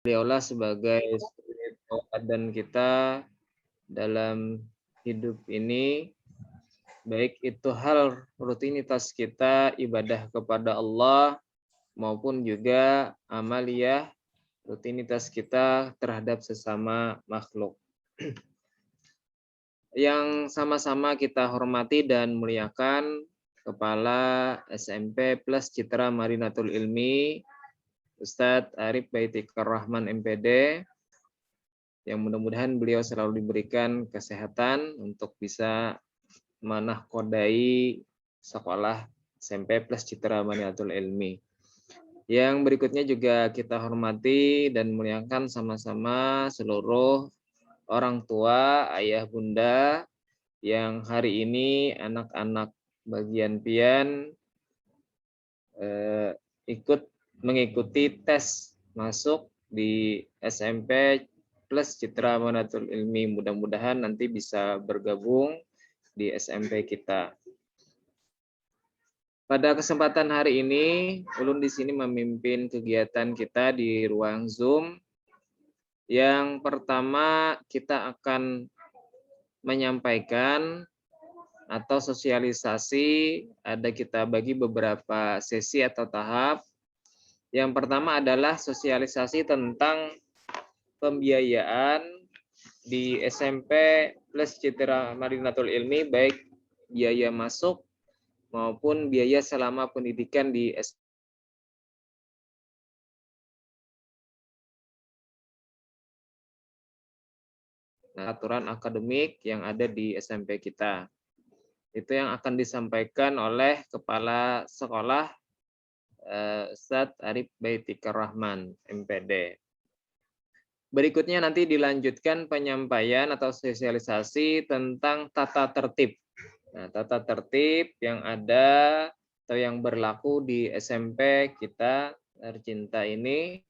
Beliaulah sebagai suri tauladan kita dalam hidup ini, baik itu hal rutinitas kita ibadah kepada Allah maupun juga amaliyah rutinitas kita terhadap sesama makhluk. Yang sama-sama kita hormati dan muliakan Kepala SMP Plus Citra Madinatul Ilmi Ustadz Arif Baitikar Rahman MPD, yang mudah-mudahan beliau selalu diberikan kesehatan untuk bisa menahkodai sekolah SMP Plus Citra Madinatul Ilmi. Yang berikutnya juga kita hormati dan muliakan sama-sama seluruh orang tua, ayah, bunda, yang hari ini anak-anak bagian pian ikut mengikuti tes masuk di SMP Plus Citra Madinatul Ilmi. Mudah-mudahan nanti bisa bergabung di SMP kita. Pada kesempatan hari ini, Ulun di sini memimpin kegiatan kita di ruang Zoom. Yang pertama, kita akan menyampaikan atau sosialisasi, ada kita bagi beberapa sesi atau tahap. Yang pertama adalah sosialisasi tentang pembiayaan di SMP Plus Citra Madinatul Ilmi, baik biaya masuk maupun biaya selama pendidikan di aturan akademik yang ada di SMP kita. Itu yang akan disampaikan oleh Kepala Sekolah Ustadz Arif Baitikar Rahman, MPD. Berikutnya nanti dilanjutkan penyampaian atau sosialisasi tentang tata tertib. Nah, tata tertib yang ada atau yang berlaku di SMP kita tercinta ini.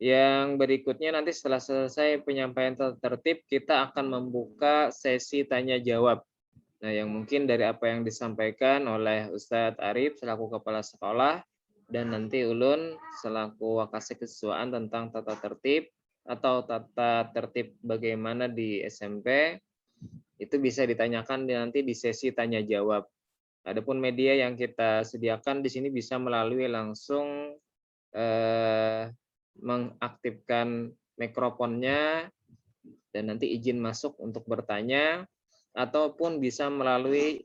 Yang berikutnya nanti setelah selesai penyampaian tata tertib, kita akan membuka sesi tanya jawab. Nah, yang mungkin dari apa yang disampaikan oleh Ustadz Arif selaku kepala sekolah dan nanti Ulun selaku wakasih kesesuaian tentang tata tertib atau tata tertib bagaimana di SMP, itu bisa ditanyakan nanti di sesi tanya jawab. Adapun media yang kita sediakan di sini bisa melalui langsung mengaktifkan mikrofonnya dan nanti izin masuk untuk bertanya, ataupun bisa melalui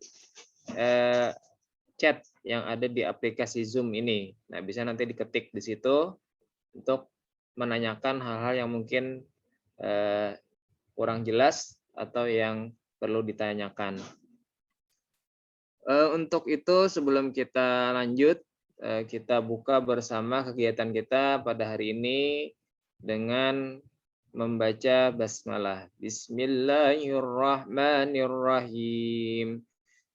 chat yang ada di aplikasi Zoom ini. Nah, bisa nanti diketik di situ untuk menanyakan hal-hal yang mungkin kurang jelas atau yang perlu ditanyakan. Untuk itu sebelum kita lanjut, kita buka bersama kegiatan kita pada hari ini dengan membaca basmalah. Bismillahirrahmanirrahim.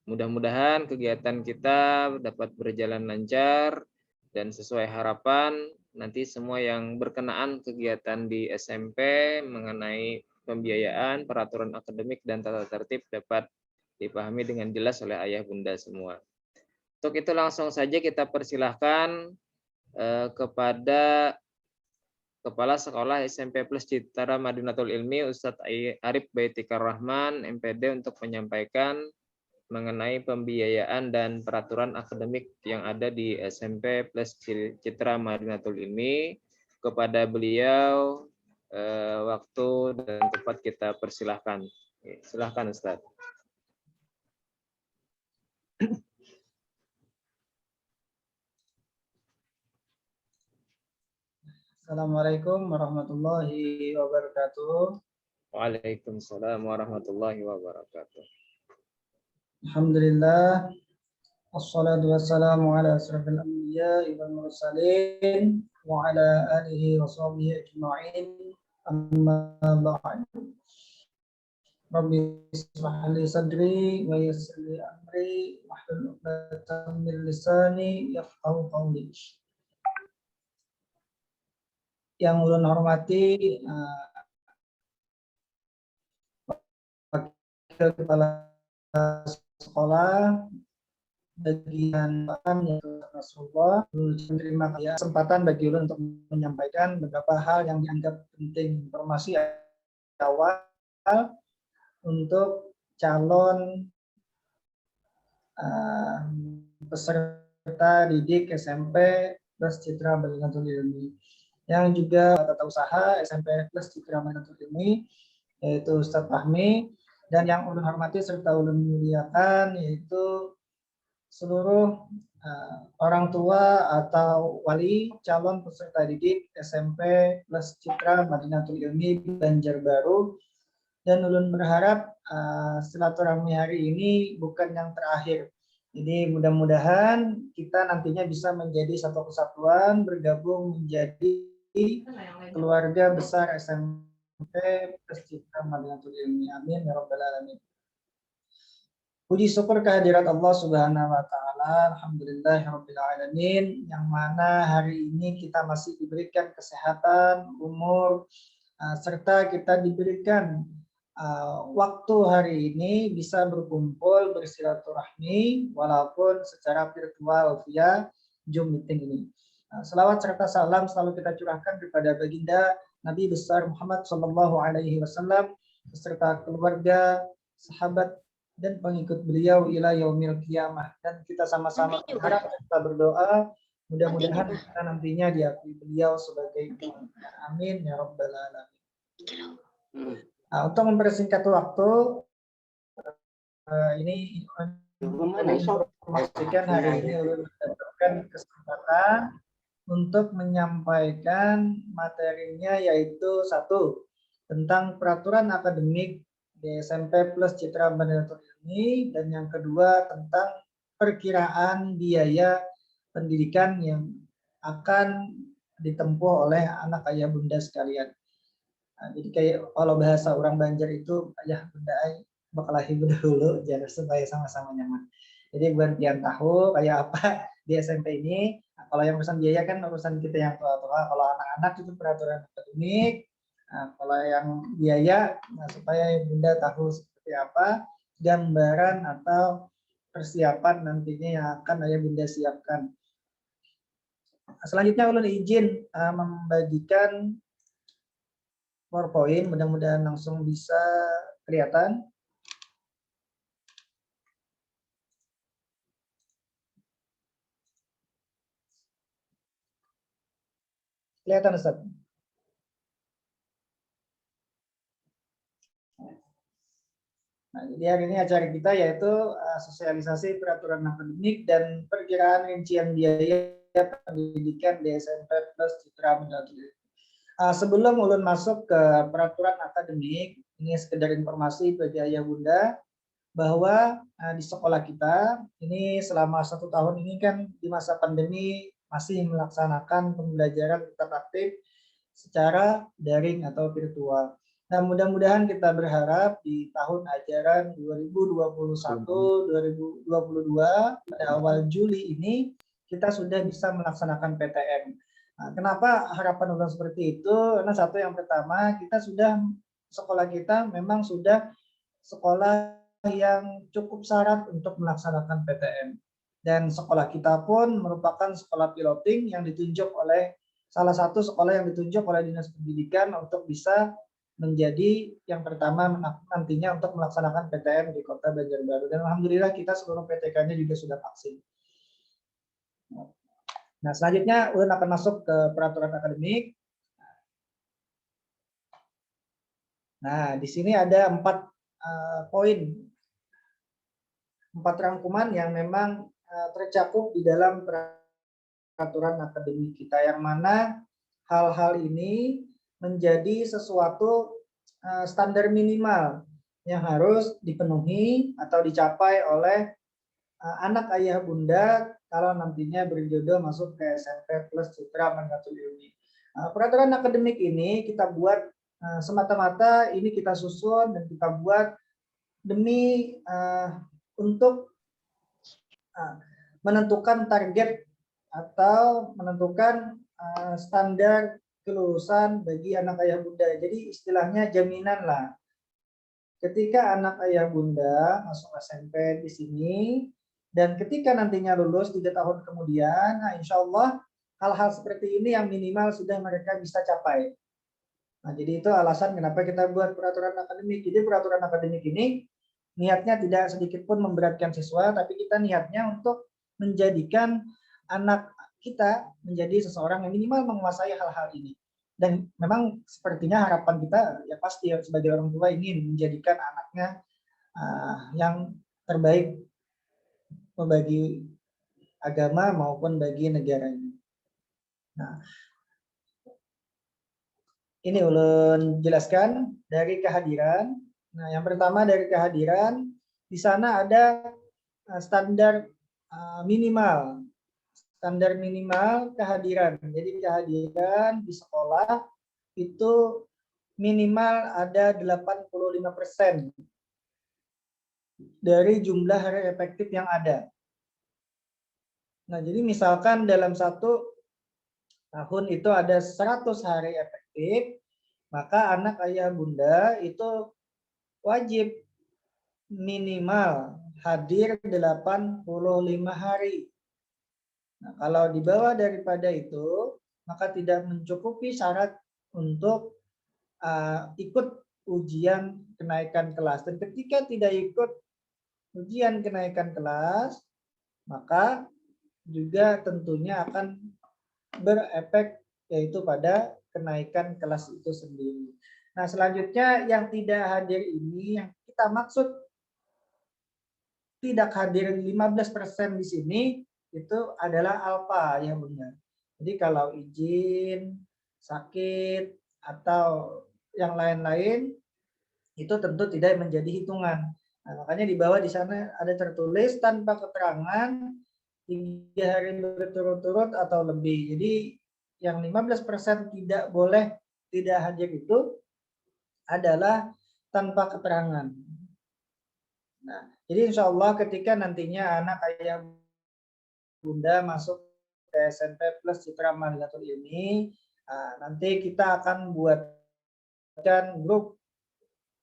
Mudah-mudahan kegiatan kita dapat berjalan lancar dan sesuai harapan. Nanti semua yang berkenaan kegiatan di SMP mengenai pembiayaan, peraturan akademik, dan tata tertib dapat dipahami dengan jelas oleh ayah bunda semua. Untuk itu langsung saja kita persilahkan kepada Kepala Sekolah SMP Plus Citra Madinatul Ilmi Ustadz Arif Baitikar Rahman MPD untuk menyampaikan mengenai pembiayaan dan peraturan akademik yang ada di SMP Plus Citra Madinatul Ilmi. Kepada beliau waktu dan tempat kita persilahkan. Silahkan Ustadz. Assalamualaikum warahmatullahi wabarakatuh. Waalaikumsalam warahmatullahi wabarakatuh. Alhamdulillah. Wassalatu wassalamu ala asrafil anbiya wal mursalin wa ala alihi wa sahbihi ajma'in. Amma ba'd. Rabbi ishrah li sadri wa yassir li amri wahlul 'uqdatam min lisani yafqahu qawli. Yang ulun hormati Wakil Kepala Sekolah bagian yaitu Rasulullah. Terima kasih kesempatan bagi Ulun untuk menyampaikan beberapa hal yang dianggap penting, informasi awal untuk calon peserta didik SMP plus Citra Balikantul Ilmi, yang juga tata usaha SMP plus Citra Balikantul Ilmi, yaitu Ustadz Fahmi, dan yang ulun hormati serta ulun muliakan yaitu seluruh orang tua atau wali calon peserta didik SMP plus Citra Madinatul Ilmi Banjarbaru. Dan ulun berharap silaturahmi hari ini bukan yang terakhir. Jadi mudah-mudahan kita nantinya bisa menjadi satu kesatuan, bergabung menjadi keluarga besar SMP plus Citra Madinatul Ilmi. Amin ya rabbal alamin. Puji syukur kehadirat Allah Subhanahu wa taala. Alhamdulillahirabbil alamin, yang mana hari ini kita masih diberikan kesehatan, umur, serta kita diberikan waktu hari ini bisa berkumpul bersilaturahmi walaupun secara virtual via Zoom meeting ini. Selawat serta salam selalu kita curahkan kepada baginda Nabi besar Muhammad Shallallahu Alaihi Wasallam beserta keluarga, sahabat dan pengikut beliau ila yaumil qiyamah. Dan kita sama-sama berharap, kita berdoa mudah-mudahan kita nantinya diakui beliau sebagai amin ya rabbal alamin. Untuk mempersingkat waktu, ini informasikan hari ini mendapatkan kesempatan untuk menyampaikan materinya, yaitu satu, tentang peraturan akademik di SMP plus Citra Madinatul Ilmi, dan yang kedua tentang perkiraan biaya pendidikan yang akan ditempuh oleh anak ayah bunda sekalian. Jadi kayak kalau bahasa orang Banjar itu ayah bunda bakal ibu dahulu, jangan supaya sama-sama nyaman. Jadi buat pian tahu kayak apa di SMP ini. Nah, kalau yang urusan biaya kan urusan kita yang tua-tua. Kalau anak-anak itu peraturan akademik. Nah, kalau yang biaya, nah, supaya bunda tahu seperti apa gambaran atau persiapan nantinya yang akan ayah bunda siapkan. Selanjutnya ulun izin membagikan PowerPoint, mudah-mudahan langsung bisa kelihatan. Kelihatan Ustaz? Nah, jadi hari ini acara kita yaitu sosialisasi peraturan akademik dan perkiraan rincian biaya pendidikan di SMP plus Citra Madinatul Ilmi. Sebelum ulun masuk ke peraturan akademik, ini sekedar informasi bagi ayah bunda bahwa di sekolah kita ini selama 1 tahun ini kan di masa pandemi masih melaksanakan pembelajaran tetap aktif secara daring atau virtual. Nah, mudah-mudahan kita berharap di tahun ajaran 2021-2022 pada awal Juli ini kita sudah bisa melaksanakan PTM. Nah, kenapa harapan ulun seperti itu? Karena satu, yang pertama, kita sudah sekolah kita memang sudah sekolah yang cukup syarat untuk melaksanakan PTM. Dan sekolah kita pun merupakan sekolah piloting yang ditunjuk oleh salah satu sekolah yang ditunjuk oleh Dinas Pendidikan untuk bisa menjadi yang pertama nantinya untuk melaksanakan PTM di Kota Banjarbaru. Dan alhamdulillah kita seluruh PTK-nya juga sudah vaksin. Nah, selanjutnya ulun akan masuk ke peraturan akademik. Nah, di sini ada 4 poin, 4 rangkuman yang memang tercakup di dalam peraturan akademik kita, yang mana hal-hal ini menjadi sesuatu standar minimal yang harus dipenuhi atau dicapai oleh anak ayah bunda kalau nantinya berjodoh masuk ke SMP plus Citra Madinatul Ilmi. Peraturan akademik ini kita buat semata-mata ini kita susun dan kita buat demi untuk menentukan target atau menentukan standar kelulusan bagi anak ayah bunda. Jadi istilahnya jaminan lah. Ketika anak ayah bunda masuk SMP di sini, Dan ketika nantinya lulus 3 tahun kemudian, nah insya Allah hal-hal seperti ini yang minimal sudah mereka bisa capai. Nah, jadi itu alasan kenapa kita buat peraturan akademik. Jadi peraturan akademik ini niatnya tidak sedikit pun memberatkan siswa, tapi kita niatnya untuk menjadikan anak kita menjadi seseorang yang minimal menguasai hal-hal ini. Dan memang sepertinya harapan kita ya pasti sebagai orang tua ingin menjadikan anaknya yang terbaik bagi agama maupun bagi negara ini. Nah, ini ulun jelaskan dari kehadiran. Nah, yang pertama dari kehadiran, di sana ada standar minimal. Standar minimal kehadiran. Jadi kehadiran di sekolah itu minimal ada 85% dari jumlah hari efektif yang ada. Nah, jadi misalkan dalam 1 tahun itu ada 100 hari efektif, maka anak ayah bunda itu wajib minimal hadir 85 hari. Nah, kalau di bawah daripada itu, maka tidak mencukupi syarat untuk ikut ujian kenaikan kelas. Dan ketika tidak ikut ujian kenaikan kelas, maka juga tentunya akan berefek yaitu pada kenaikan kelas itu sendiri. Nah, selanjutnya yang tidak hadir ini yang kita maksud tidak hadir 15% di sini itu adalah alfa ya Bunda. Jadi kalau izin, sakit atau yang lain-lain itu tentu tidak menjadi hitungan. Nah, makanya di bawah di sana ada tertulis tanpa keterangan 3 hari berturut-turut atau lebih. Jadi yang 15% tidak boleh tidak hadir itu adalah tanpa keterangan. Nah, jadi insya Allah ketika nantinya anak ayah bunda masuk ke SMP Plus Citra Madinatul ini, nanti kita akan buatkan grup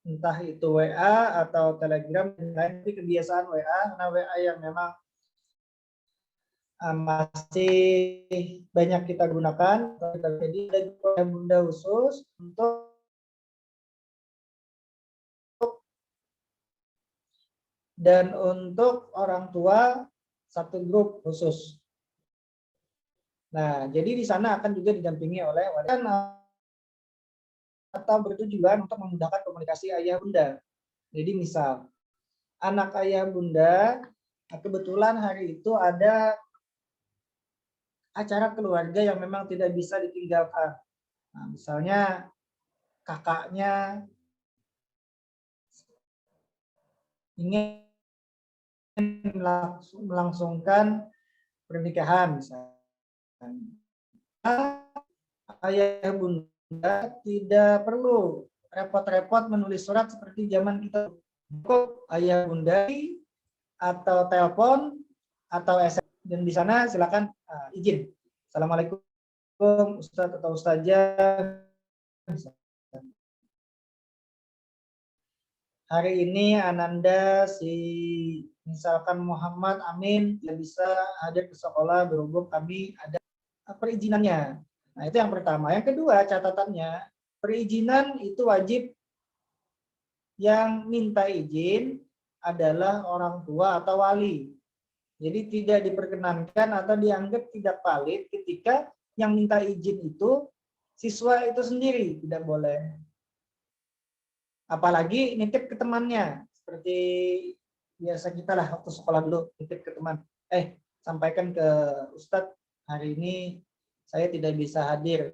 entah itu WA atau Telegram, nanti kebiasaan WA, karena WA yang memang masih banyak kita gunakan. Jadi ada grup bunda khusus untuk dan untuk orang tua satu grup khusus. Nah, jadi di sana akan juga didampingi oleh wali atau bertujuan untuk memudahkan komunikasi ayah bunda. Jadi misal anak ayah bunda kebetulan hari itu ada acara keluarga yang memang tidak bisa ditinggalkan. Nah, misalnya kakaknya ingin melangsungkan pernikahan misalnya. Ayah bunda tidak perlu repot-repot menulis surat seperti zaman kita. Cukup ayah bunda atau telepon atau SMS dan di sana silakan izin. Assalamualaikum Ustadz atau Ustazah. Hari ini Ananda si misalkan Muhammad Amin yang bisa hadir ke sekolah berhubung kami ada perizinannya. Nah, itu yang pertama. Yang kedua, catatannya, perizinan itu wajib yang minta izin adalah orang tua atau wali. Jadi tidak diperkenankan atau dianggap tidak valid ketika yang minta izin itu siswa itu sendiri, tidak boleh. Apalagi nitip ke temannya, seperti biasa kita lah waktu sekolah dulu, nitip ke teman. Sampaikan ke Ustadz, hari ini saya tidak bisa hadir.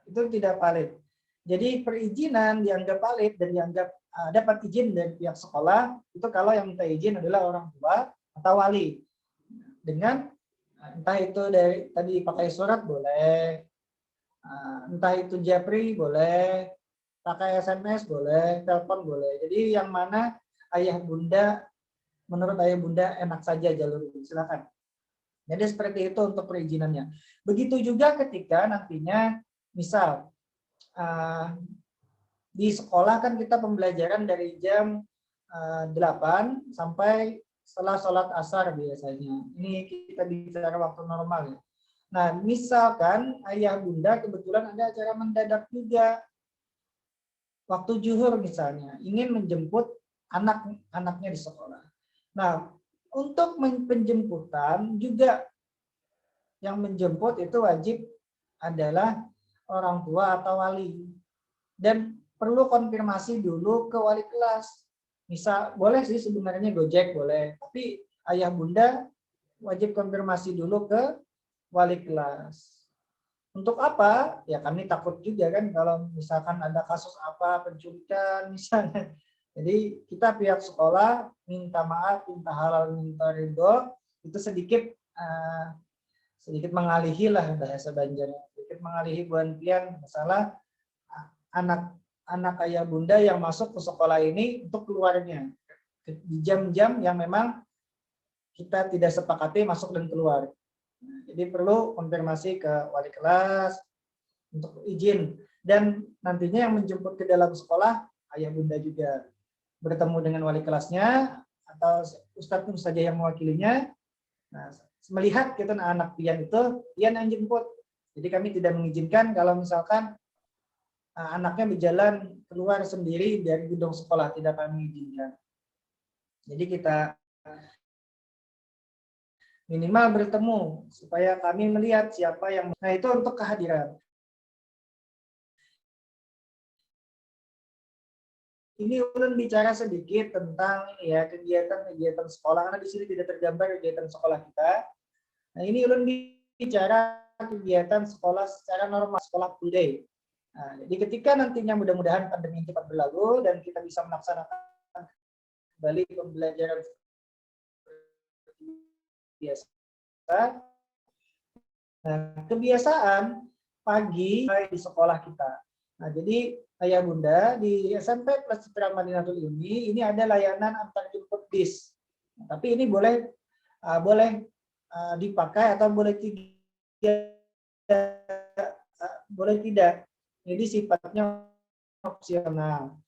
Itu tidak valid. Jadi perizinan dianggap valid dan dianggap dapat izin dari pihak sekolah itu kalau yang minta izin adalah orang tua atau wali. Dengan entah itu dari tadi pakai surat boleh, entah itu japri boleh, pakai SMS boleh, telepon boleh. Jadi yang mana ayah bunda menurut ayah bunda enak saja jalur itu, silakan. Jadi seperti itu untuk perizinannya. Begitu juga ketika nantinya misal di sekolah kan kita pembelajaran dari jam 8 sampai setelah sholat asar biasanya. Ini kita bicara waktu normal ya. Nah, misalkan ayah bunda kebetulan ada acara mendadak juga, waktu zuhur misalnya, ingin menjemput anak-anaknya di sekolah. Nah, untuk penjemputan juga yang menjemput itu wajib adalah orang tua atau wali. Dan perlu konfirmasi dulu ke wali kelas. Misal, boleh sih sebenarnya Gojek, boleh. Tapi ayah bunda wajib konfirmasi dulu ke wali kelas. Untuk apa? Ya kami takut juga kan kalau misalkan ada kasus apa, penculikan misalnya. Jadi kita pihak sekolah minta maaf, minta halal, minta ridho, itu sedikit mengalihi lah bahasa Banjarnya, sedikit mengalihi buan-pian masalah anak ayah bunda yang masuk ke sekolah ini untuk keluarnya di jam-jam yang memang kita tidak sepakati masuk dan keluar. Jadi perlu konfirmasi ke wali kelas untuk izin, dan nantinya yang menjemput ke dalam sekolah ayah bunda juga bertemu dengan wali kelasnya atau ustadz saja yang mewakilinya. Nah, melihat kita anak pian itu pian yang jemput. Jadi kami tidak mengizinkan kalau misalkan anaknya berjalan keluar sendiri dari gedung sekolah, tidak kami izinkan. Jadi kita minimal bertemu supaya kami melihat siapa yang. Nah, itu untuk kehadiran. Ini ulun bicara sedikit tentang ya kegiatan sekolah, karena di sini tidak tergambar kegiatan sekolah kita. Nah, ini ulun bicara kegiatan sekolah secara normal, sekolah full day. Nah, jadi ketika nantinya mudah-mudahan pandemi cepat berlalu dan kita bisa melaksanakan kembali pembelajaran biasa. Nah, kebiasaan pagi di sekolah kita. Nah, jadi ayah bunda di SMP Plus Citra Madinatul ini ada layanan antar jemput bis. Nah, tapi ini boleh dipakai atau boleh tidak. Jadi sifatnya opsional.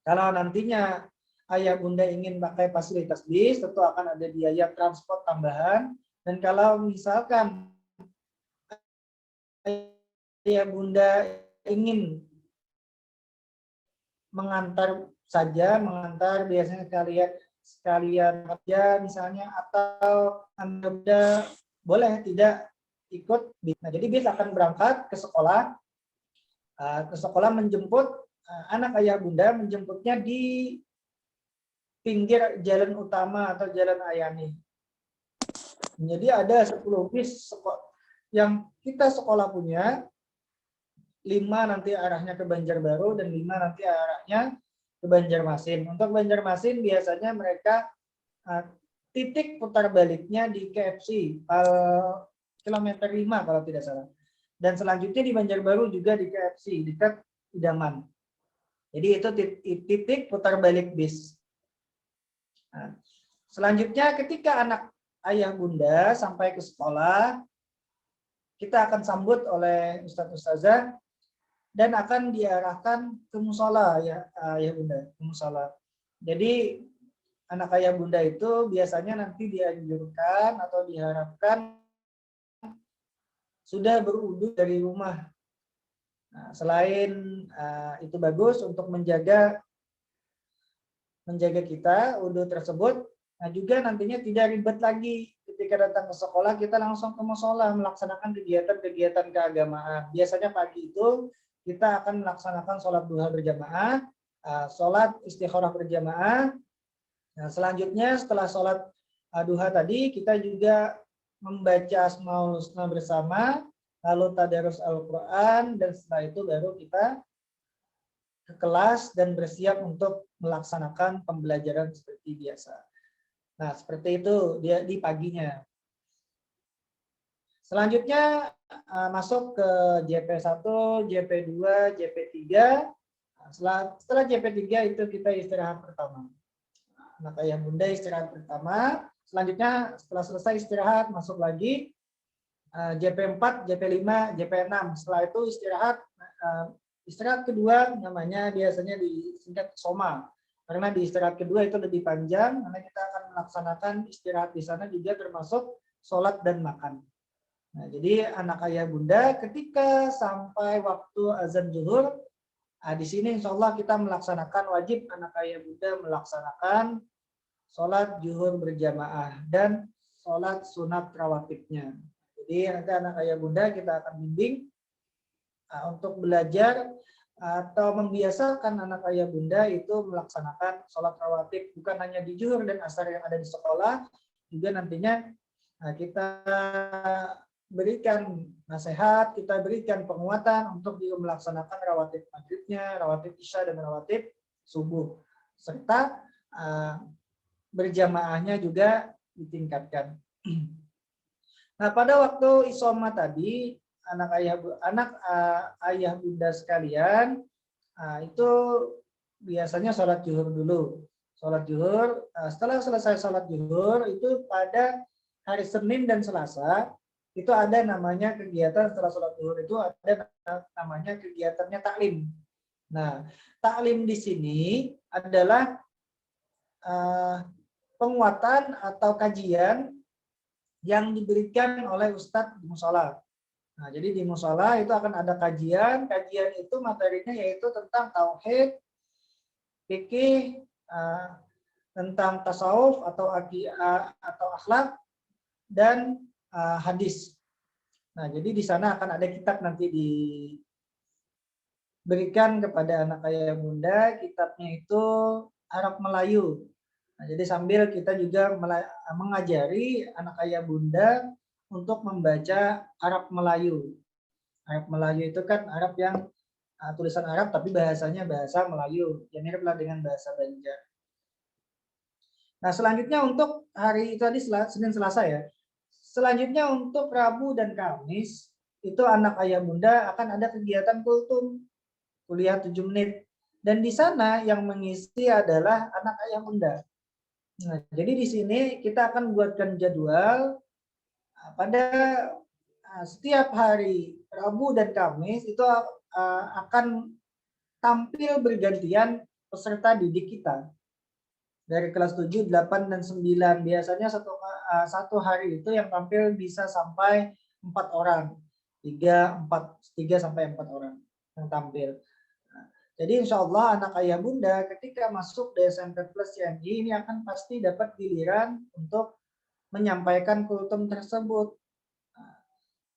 Kalau nantinya ayah bunda ingin pakai fasilitas bis, tentu akan ada biaya transport tambahan. Dan kalau misalkan ayah bunda ingin mengantar biasanya sekalian kerja misalnya, atau Anda boleh tidak ikut bis. Nah, jadi bis akan berangkat ke sekolah menjemput anak ayah bunda, menjemputnya di pinggir jalan utama atau jalan Ayani. Jadi ada 10 bis yang kita sekolah punya, 5 nanti arahnya ke Banjarbaru dan 5 nanti arahnya ke Banjarmasin. Untuk Banjarmasin biasanya mereka titik putar baliknya di KFC kilometer 5 kalau tidak salah. Dan selanjutnya di Banjarbaru juga di KFC dekat Idaman. Jadi itu titik putar balik bis. Nah, selanjutnya ketika anak ayah bunda sampai ke sekolah, kita akan sambut oleh Ustadz Ustazah dan akan diarahkan ke musola ya ayah bunda, ke musola. Jadi anak ayah bunda itu biasanya nanti dianjurkan atau diharapkan sudah berwudu dari rumah. Nah, selain itu bagus untuk menjaga kita wudu tersebut, nah juga nantinya tidak ribet lagi ketika datang ke sekolah, kita langsung ke musola melaksanakan kegiatan-kegiatan keagamaan. Biasanya pagi itu kita akan melaksanakan sholat duha berjamaah, sholat istikharah berjamaah. Nah, selanjutnya setelah sholat duha tadi kita juga membaca Asmaul Husna bersama, lalu tadarus Al-Quran, dan setelah itu baru kita ke kelas dan bersiap untuk melaksanakan pembelajaran seperti biasa. Nah, seperti itu dia di paginya. Selanjutnya masuk ke JP1, JP2, JP3. Setelah JP3 itu kita istirahat pertama. Anak ayah bunda istirahat pertama. Selanjutnya setelah selesai istirahat masuk lagi JP4, JP5, JP6. Setelah itu istirahat kedua namanya biasanya disingkat soma Karena di istirahat kedua itu lebih panjang, karena kita akan melaksanakan istirahat di sana juga termasuk sholat dan makan. Nah, jadi anak ayah bunda ketika sampai waktu azan zuhur, di sini insya Allah kita melaksanakan wajib anak ayah bunda melaksanakan sholat zuhur berjamaah dan sholat sunat rawatibnya. Jadi nanti anak ayah bunda kita akan bimbing untuk belajar atau membiasakan anak ayah bunda itu melaksanakan sholat rawatib bukan hanya di zuhur dan asar yang ada di sekolah, juga nantinya kita berikan nasihat, kita berikan penguatan untuk dia melaksanakan rawatib maghribnya, rawatib isya dan rawatib subuh, serta berjamaahnya juga ditingkatkan. Nah, pada waktu isoma tadi, anak ayah bunda sekalian, itu biasanya sholat zuhur dulu. Sholat zuhur, setelah selesai sholat zuhur, itu pada hari Senin dan Selasa, itu ada namanya kegiatan setelah sholat zuhur itu ada namanya kegiatannya taklim. Nah, taklim di sini adalah penguatan atau kajian yang diberikan oleh Ustadz di musola. Nah, jadi di musola itu akan ada kajian itu materinya yaitu tentang tauhid, fikih, tentang tasawuf atau akhlak dan hadis. Nah, jadi di sana akan ada kitab nanti diberikan kepada anak ayah bunda, kitabnya itu Arab Melayu. Nah, jadi sambil kita juga mengajari anak ayah bunda untuk membaca Arab Melayu. Arab Melayu itu kan Arab yang tulisan Arab tapi bahasanya bahasa Melayu, yang miriplah dengan bahasa Banjar. Nah, selanjutnya untuk hari itu tadi Senin Selasa ya. Selanjutnya untuk Rabu dan Kamis itu anak ayah bunda akan ada kegiatan kultum, kuliah 7 menit. Dan di sana yang mengisi adalah anak ayah bunda. Nah, jadi di sini kita akan buatkan jadwal pada setiap hari Rabu dan Kamis itu akan tampil bergantian peserta didik kita. Dari kelas 7, 8, dan 9. Biasanya satu hari itu yang tampil bisa sampai 4 orang. 3 sampai 4 orang yang tampil. Jadi insya Allah anak ayah bunda ketika masuk di SMP Plus CMI ini akan pasti dapat giliran untuk menyampaikan kultum tersebut.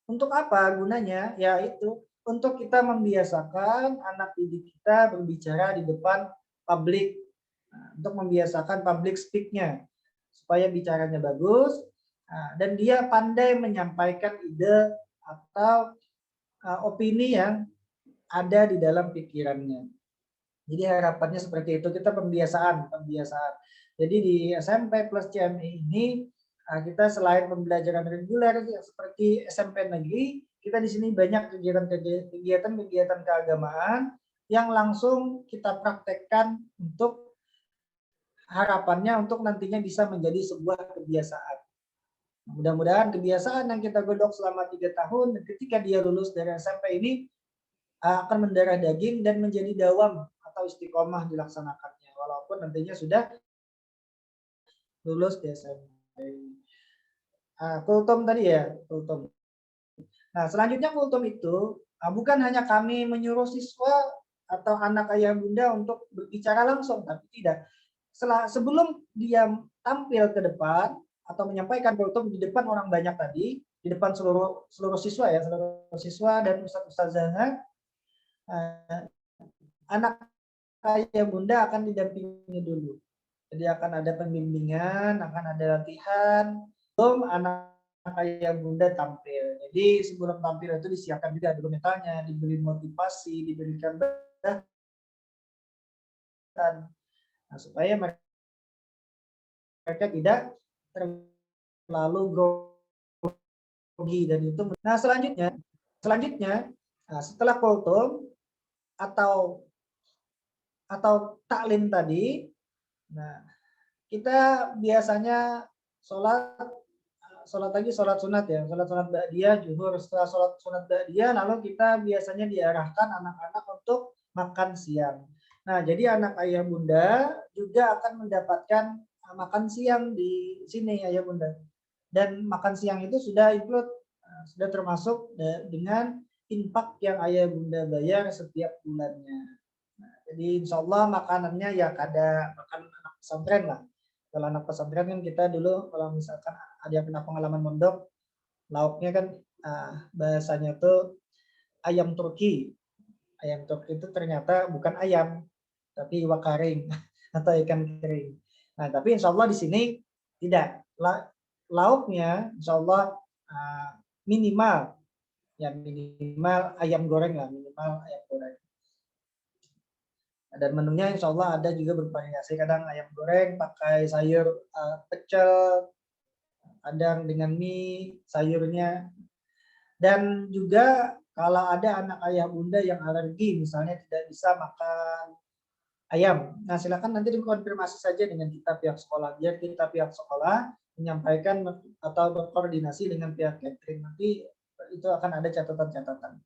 Untuk apa gunanya? Yaitu untuk kita membiasakan anak didik kita berbicara di depan publik. Untuk membiasakan public speak-nya supaya bicaranya bagus dan dia pandai menyampaikan ide atau opini yang ada di dalam pikirannya. Jadi harapannya seperti itu, kita pembiasaan. Jadi di SMP Plus CMI ini kita selain pembelajaran reguler seperti SMP negeri, kita di sini banyak kegiatan keagamaan yang langsung kita praktekkan untuk harapannya untuk nantinya bisa menjadi sebuah kebiasaan. Mudah-mudahan kebiasaan yang kita godok selama 3 tahun, ketika dia lulus dari SMP ini akan mendarah daging dan menjadi dawam atau istiqomah dilaksanakannya, walaupun nantinya sudah lulus di SMP. Kultum tadi ya, kultum. Nah, selanjutnya kultum itu bukan hanya kami menyuruh siswa atau anak ayah bunda untuk berbicara langsung, tapi tidak. Sebelum dia tampil ke depan atau menyampaikan kultum di depan orang banyak tadi, di depan seluruh siswa ya, seluruh siswa dan ustaz-ustazahnya, anak ayah bunda akan didampingi dulu. Jadi akan ada pembimbingan, akan ada latihan, sebelum anak ayah bunda tampil. Jadi sebelum tampil itu disiapkan juga dulu mentalnya, diberi motivasi, diberikan nah, supaya mereka tidak terlalu grogi dan itu. Nah, selanjutnya setelah kultum atau taklim tadi, nah kita biasanya sholat sunat ya, sholat sunat ba'diyah, zuhur. Setelah sholat sunat ba'diyah, lalu kita biasanya diarahkan anak-anak untuk makan siang. Nah, jadi anak ayah bunda juga akan mendapatkan makan siang di sini ayah bunda. Dan makan siang itu sudah include, sudah termasuk dengan infak yang ayah bunda bayar setiap bulannya. Nah, jadi insya Allah makanannya ya kada makan anak pesantren lah. Kalau anak pesantren kan kita dulu kalau misalkan ada yang pernah pengalaman mondok, lauknya kan bahasanya tuh ayam Turki. Ayam Turki itu ternyata bukan ayam, tapi iwak kering atau ikan kering. Nah, tapi insya Allah di sini tidak. Lauknya insya Allah minimal, ya minimal ayam goreng lah, minimal ayam goreng. Dan menunya insya Allah ada juga bervariasi, kadang ayam goreng pakai sayur pecel, kadang dengan mie sayurnya. Dan juga kalau ada anak ayah bunda yang alergi, misalnya tidak bisa makan ayam. Nah, silakan nanti dikonfirmasi saja dengan kita pihak sekolah, biar kita pihak sekolah menyampaikan atau berkoordinasi dengan pihak catering. Nanti itu akan ada catatan-catatan.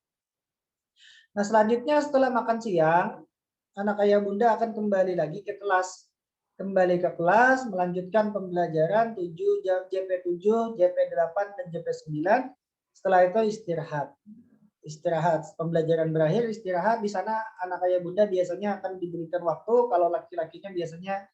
Nah, selanjutnya setelah makan siang, anak ayah bunda akan kembali lagi ke kelas. Kembali ke kelas, melanjutkan pembelajaran JP7, JP8, dan JP9. Setelah itu istirahat. Istirahat, pembelajaran berakhir, istirahat. Di sana anak ayah bunda biasanya akan diberikan waktu, kalau laki-lakinya biasanya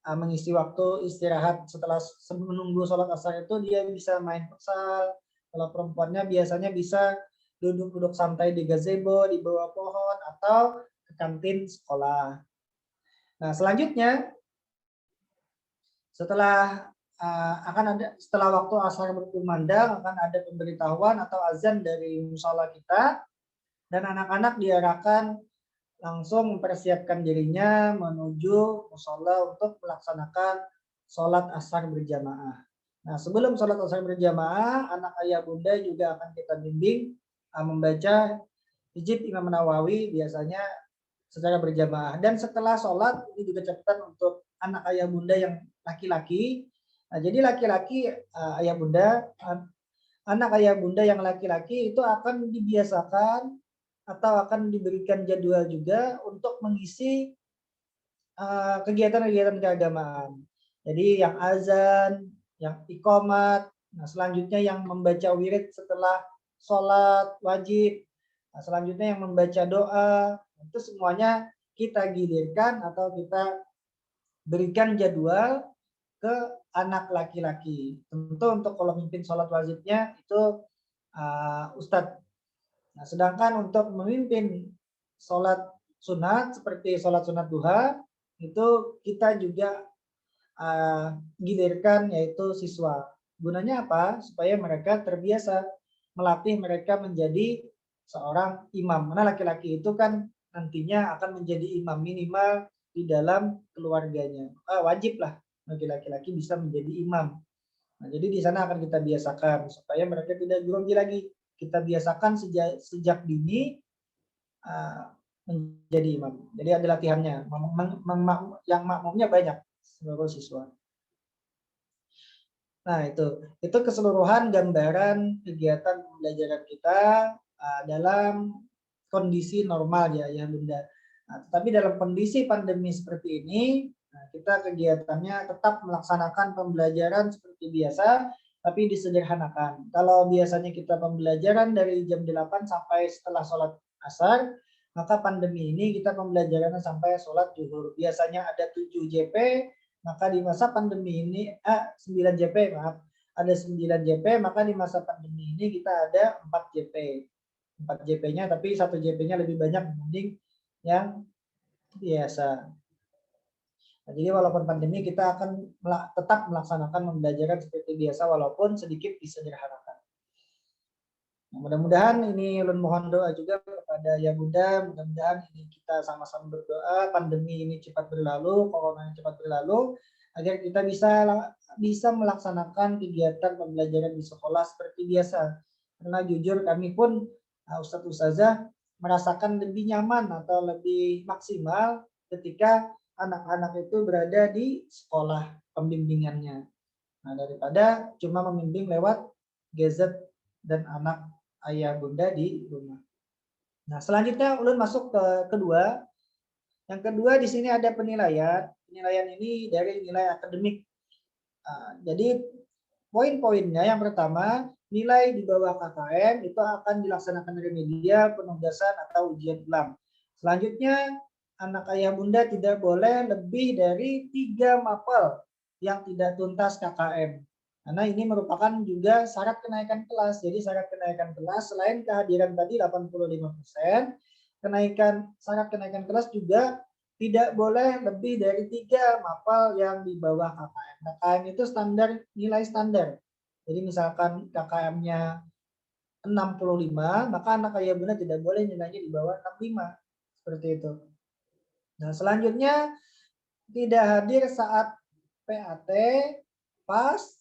mengisi waktu istirahat setelah menunggu sholat asar itu dia bisa main futsal. Kalau perempuannya biasanya bisa duduk-duduk santai di gazebo, di bawah pohon, atau ke kantin sekolah. Nah, selanjutnya setelah setelah waktu asar berkumandang akan ada pemberitahuan atau azan dari musala kita, dan anak-anak diarahkan langsung mempersiapkan dirinya menuju musola untuk melaksanakan sholat asar berjamaah. Nah, sebelum sholat asar berjamaah, anak ayah bunda juga akan kita bimbing membaca hizib Imam Nawawi biasanya secara berjamaah. Dan setelah sholat, ini juga catatan untuk anak ayah bunda yang laki-laki. Nah, jadi laki-laki ayah bunda, anak ayah bunda yang laki-laki itu akan dibiasakan atau akan diberikan jadwal juga untuk mengisi kegiatan-kegiatan keagamaan. Jadi yang azan, yang iqomat, nah selanjutnya yang membaca wirid setelah sholat wajib, nah selanjutnya yang membaca doa, itu semuanya kita gilirkan atau kita berikan jadwal ke anak laki-laki. Tentu untuk kalau memimpin sholat wajibnya itu Ustadz. Nah, sedangkan untuk memimpin sholat sunat seperti sholat sunat duha itu kita juga gilirkan yaitu siswa. Gunanya apa? Supaya mereka terbiasa, melatih mereka menjadi seorang imam. Karena laki-laki itu kan nantinya akan menjadi imam minimal di dalam keluarganya. Wajib lah bagi laki-laki bisa menjadi imam. Nah, jadi di sana akan kita biasakan supaya mereka tidak grogi lagi. Kita biasakan sejak dini menjadi imam. Jadi ada latihannya. Yang makmumnya banyak seluruh siswa. Nah, itu keseluruhan gambaran kegiatan pembelajaran kita dalam kondisi normal ya Bunda. Nah, tetapi dalam kondisi pandemi seperti ini, kita kegiatannya tetap melaksanakan pembelajaran seperti biasa, tapi disederhanakan. Kalau biasanya kita pembelajaran dari jam 8 sampai setelah sholat asar, maka pandemi ini kita pembelajarannya sampai sholat zuhur. Biasanya ada 7 JP, maka di masa pandemi ini 9 JP, maaf. Ada 9 JP, maka di masa pandemi ini kita ada 4 JP. 4 JP-nya, tapi 1 JP-nya lebih banyak dibanding yang biasa. Nah, jadi walaupun pandemi kita akan tetap melaksanakan pembelajaran seperti biasa walaupun sedikit disederhanakan. Nah, mudah-mudahan ini ulun mohon doa juga kepada ya Bunda, mudah-mudahan ini kita sama-sama berdoa pandemi ini cepat berlalu, corona ini cepat berlalu agar kita bisa melaksanakan kegiatan pembelajaran di sekolah seperti biasa. Karena jujur kami pun Ustadz Ustazah merasakan lebih nyaman atau lebih maksimal ketika anak-anak itu berada di sekolah pembimbingannya. Nah, daripada cuma membimbing lewat gadget dan anak ayah bunda di rumah. Nah, selanjutnya ulun masuk ke kedua, Yang kedua di sini ada penilaian. Penilaian ini dari nilai akademik. Jadi poin-poinnya yang pertama, nilai di bawah KKM itu akan dilaksanakan remedial, penugasan atau ujian ulang. Selanjutnya, anak ayah bunda tidak boleh lebih dari 3 mapel yang tidak tuntas KKM. Karena ini merupakan juga syarat kenaikan kelas. Jadi syarat kenaikan kelas selain kehadiran tadi 85%, syarat kenaikan kelas juga tidak boleh lebih dari 3 mapel yang di bawah KKM. KKM itu nilai standar. Jadi misalkan KKM-nya 65, maka anak ayah bunda tidak boleh nilainya di bawah 65. Seperti itu. Nah, selanjutnya tidak hadir saat PAT, PAS,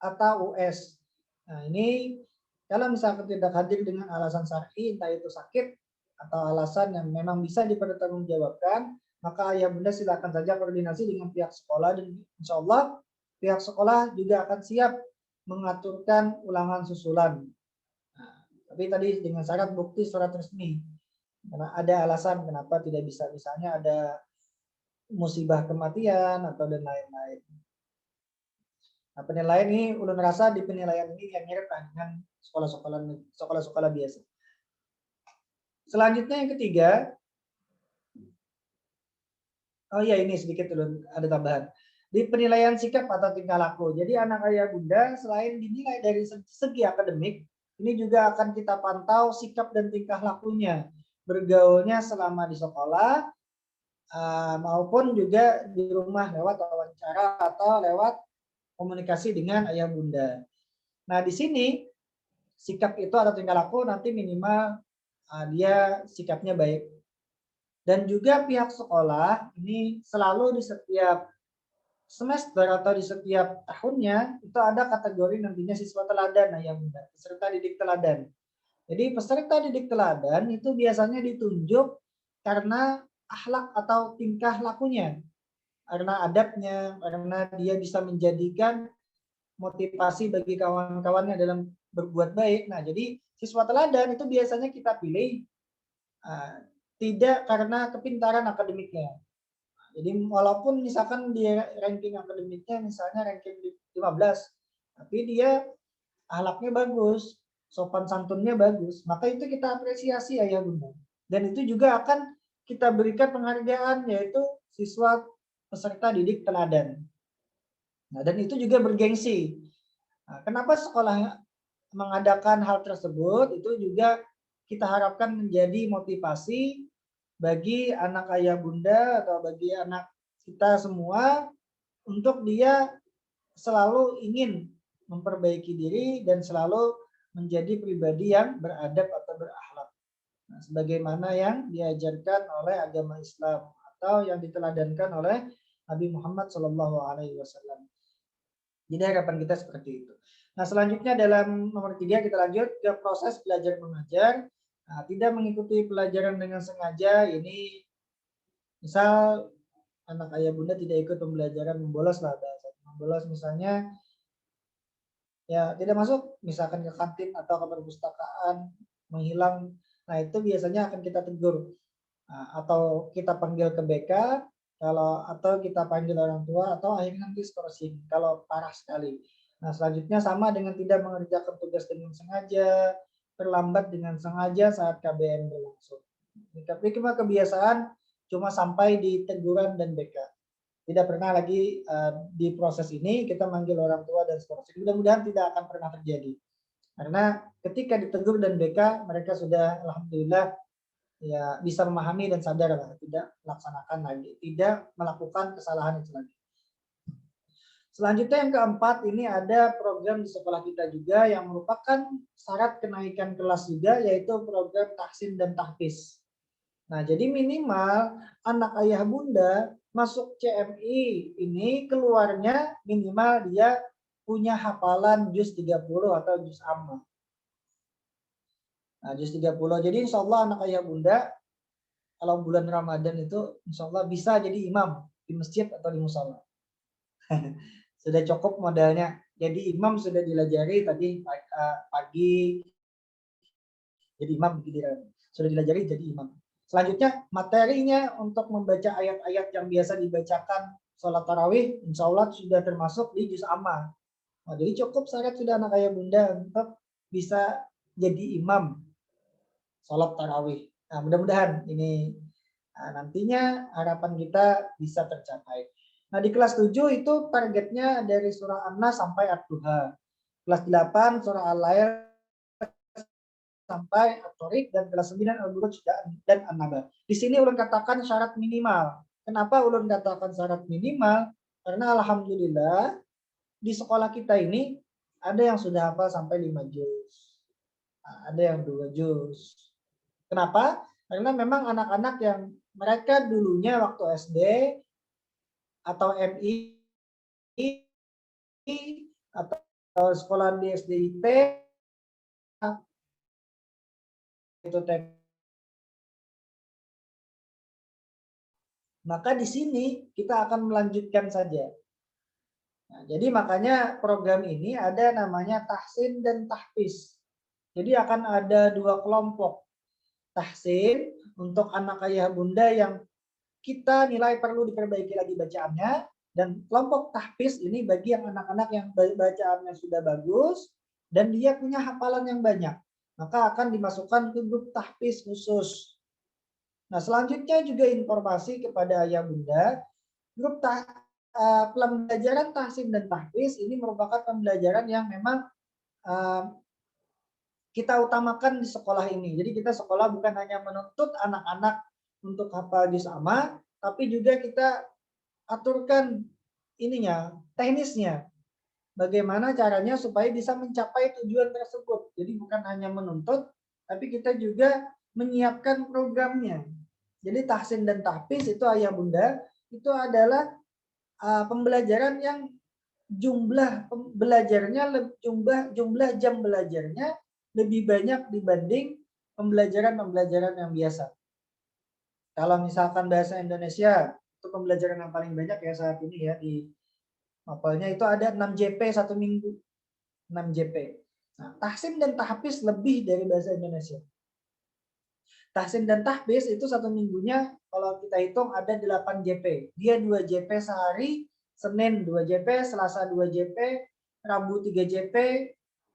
atau US. Nah, ini kalau misalkan tidak hadir dengan alasan syar'i, entah itu sakit atau alasan yang memang bisa dipertanggungjawabkan, maka ayah bunda silakan saja koordinasi dengan pihak sekolah dan insya Allah pihak sekolah juga akan siap mengaturkan ulangan susulan. Nah, tapi tadi dengan syarat bukti surat resmi. Karena ada alasan kenapa tidak bisa, misalnya ada musibah kematian atau dan lain-lain. Nah, penilaian ini ulun rasa di penilaian ini yang mirip dengan sekolah-sekolah biasa. Selanjutnya yang ketiga, oh iya ini sedikit ulun ada tambahan. Di penilaian sikap atau tingkah laku. Jadi anak ayah bunda selain dinilai dari segi akademik, ini juga akan kita pantau sikap dan tingkah lakunya, bergaulnya selama di sekolah maupun juga di rumah lewat wawancara atau lewat komunikasi dengan ayah bunda. Nah di sini sikap itu atau tingkah laku nanti minimal dia sikapnya baik. Dan juga pihak sekolah ini selalu di setiap semester atau di setiap tahunnya itu ada kategori nantinya siswa teladan ayah bunda, peserta didik teladan. Jadi peserta didik teladan itu biasanya ditunjuk karena akhlak atau tingkah lakunya, karena adabnya, karena dia bisa menjadikan motivasi bagi kawan-kawannya dalam berbuat baik. Nah, jadi siswa teladan itu biasanya kita pilih tidak karena kepintaran akademiknya. Jadi walaupun misalkan dia ranking akademiknya misalnya ranking 15, tapi dia akhlaknya bagus, sopan santunnya bagus, maka itu kita apresiasi ayah bunda. Dan itu juga akan kita berikan penghargaan yaitu siswa peserta didik teladan. Nah, dan itu juga bergengsi. Nah, kenapa sekolah mengadakan hal tersebut? Itu juga kita harapkan menjadi motivasi bagi anak ayah bunda atau bagi anak kita semua untuk dia selalu ingin memperbaiki diri dan selalu menjadi pribadi yang beradab atau berakhlak. Nah, sebagaimana yang diajarkan oleh agama Islam atau yang diteladankan oleh Nabi Muhammad SAW. Jadi harapan kita seperti itu. Nah, selanjutnya dalam nomor 3 kita lanjut ke proses belajar mengajar. Nah, tidak mengikuti pelajaran dengan sengaja ini misal anak ayah bunda tidak ikut pembelajaran membolos lah bahasa. Membolos misalnya ya tidak masuk misalkan ke kantin atau ke perpustakaan, menghilang. Nah, itu biasanya akan kita tegur. Nah, atau kita panggil ke BK atau kita panggil orang tua atau akhirnya nanti skorsing kalau parah sekali. Nah, selanjutnya sama dengan tidak mengerjakan tugas dengan sengaja, terlambat dengan sengaja saat KBM berlangsung. Tapi cuma kebiasaan cuma sampai di teguran dan BK. Tidak pernah lagi di proses ini kita manggil orang tua dan skorsing. Mudah-mudahan tidak akan pernah terjadi. Karena ketika ditegur dan BK mereka sudah alhamdulillah ya bisa memahami dan sadar lah, tidak melaksanakan lagi, tidak melakukan kesalahan itu lagi. Selanjutnya yang keempat, ini ada program di sekolah kita juga yang merupakan syarat kenaikan kelas juga, yaitu program tahsin dan tahfiz. Nah, jadi minimal anak ayah bunda masuk CMI ini keluarnya minimal dia punya hafalan juz 30 atau juz amma. Nah, juz 30. Jadi insya Allah anak ayah bunda kalau bulan Ramadan itu insya Allah bisa jadi imam di masjid atau di musola. Sudah cukup modalnya. Jadi imam sudah dilajari tadi pagi jadi imam begini. Sudah dilajari jadi imam. Selanjutnya materinya untuk membaca ayat-ayat yang biasa dibacakan sholat tarawih, insya Allah sudah termasuk di juz amma. Nah, jadi cukup syarat sudah anak ayah bunda untuk bisa jadi imam sholat tarawih. Nah, mudah-mudahan ini nantinya harapan kita bisa tercapai. Nah, di kelas 7 itu targetnya dari surah An-Nas sampai Ad-Duha. Kelas 8 surah Al-Lail sampai At-Tariq, dan kelas 9 Al-Buruj dan An-Naba. Di sini ulun katakan syarat minimal. Kenapa ulun katakan syarat minimal? Karena alhamdulillah di sekolah kita ini ada yang sudah hafal sampai 5 juz. Ada yang 2 juz. Kenapa? Karena memang anak-anak yang mereka dulunya waktu SD atau MI atau sekolah di SDIP itu maka di sini kita akan melanjutkan saja. Nah, jadi makanya program ini ada namanya tahsin dan tahfiz. Jadi akan ada 2 kelompok. Tahsin untuk anak ayah bunda yang kita nilai perlu diperbaiki lagi bacaannya, dan kelompok tahfiz ini bagi yang anak-anak yang bacaannya sudah bagus dan dia punya hafalan yang banyak, maka akan dimasukkan ke grup tahfiz khusus. Nah, selanjutnya juga informasi kepada ayah bunda, grup pembelajaran tahsin dan tahfiz ini merupakan pembelajaran yang memang kita utamakan di sekolah ini. Jadi kita sekolah bukan hanya menuntut anak-anak untuk hafal juz amma, tapi juga kita aturkan ininya, teknisnya. Bagaimana caranya supaya bisa mencapai tujuan tersebut. Jadi bukan hanya menuntut, tapi kita juga menyiapkan programnya. Jadi tahsin dan tahfiz itu ayah bunda, itu adalah pembelajaran yang jumlah belajarnya, jumlah jam belajarnya lebih banyak dibanding pembelajaran yang biasa. Kalau misalkan bahasa Indonesia, itu pembelajaran yang paling banyak ya saat ini ya di mapelnya itu ada 6 JP satu minggu. 6 JP. Nah, tahsin dan tahfiz lebih dari bahasa Indonesia. Tahsin dan tahfiz itu satu minggunya kalau kita hitung ada 8 JP. Dia 2 JP sehari, Senin 2 JP, Selasa 2 JP, Rabu 3 JP,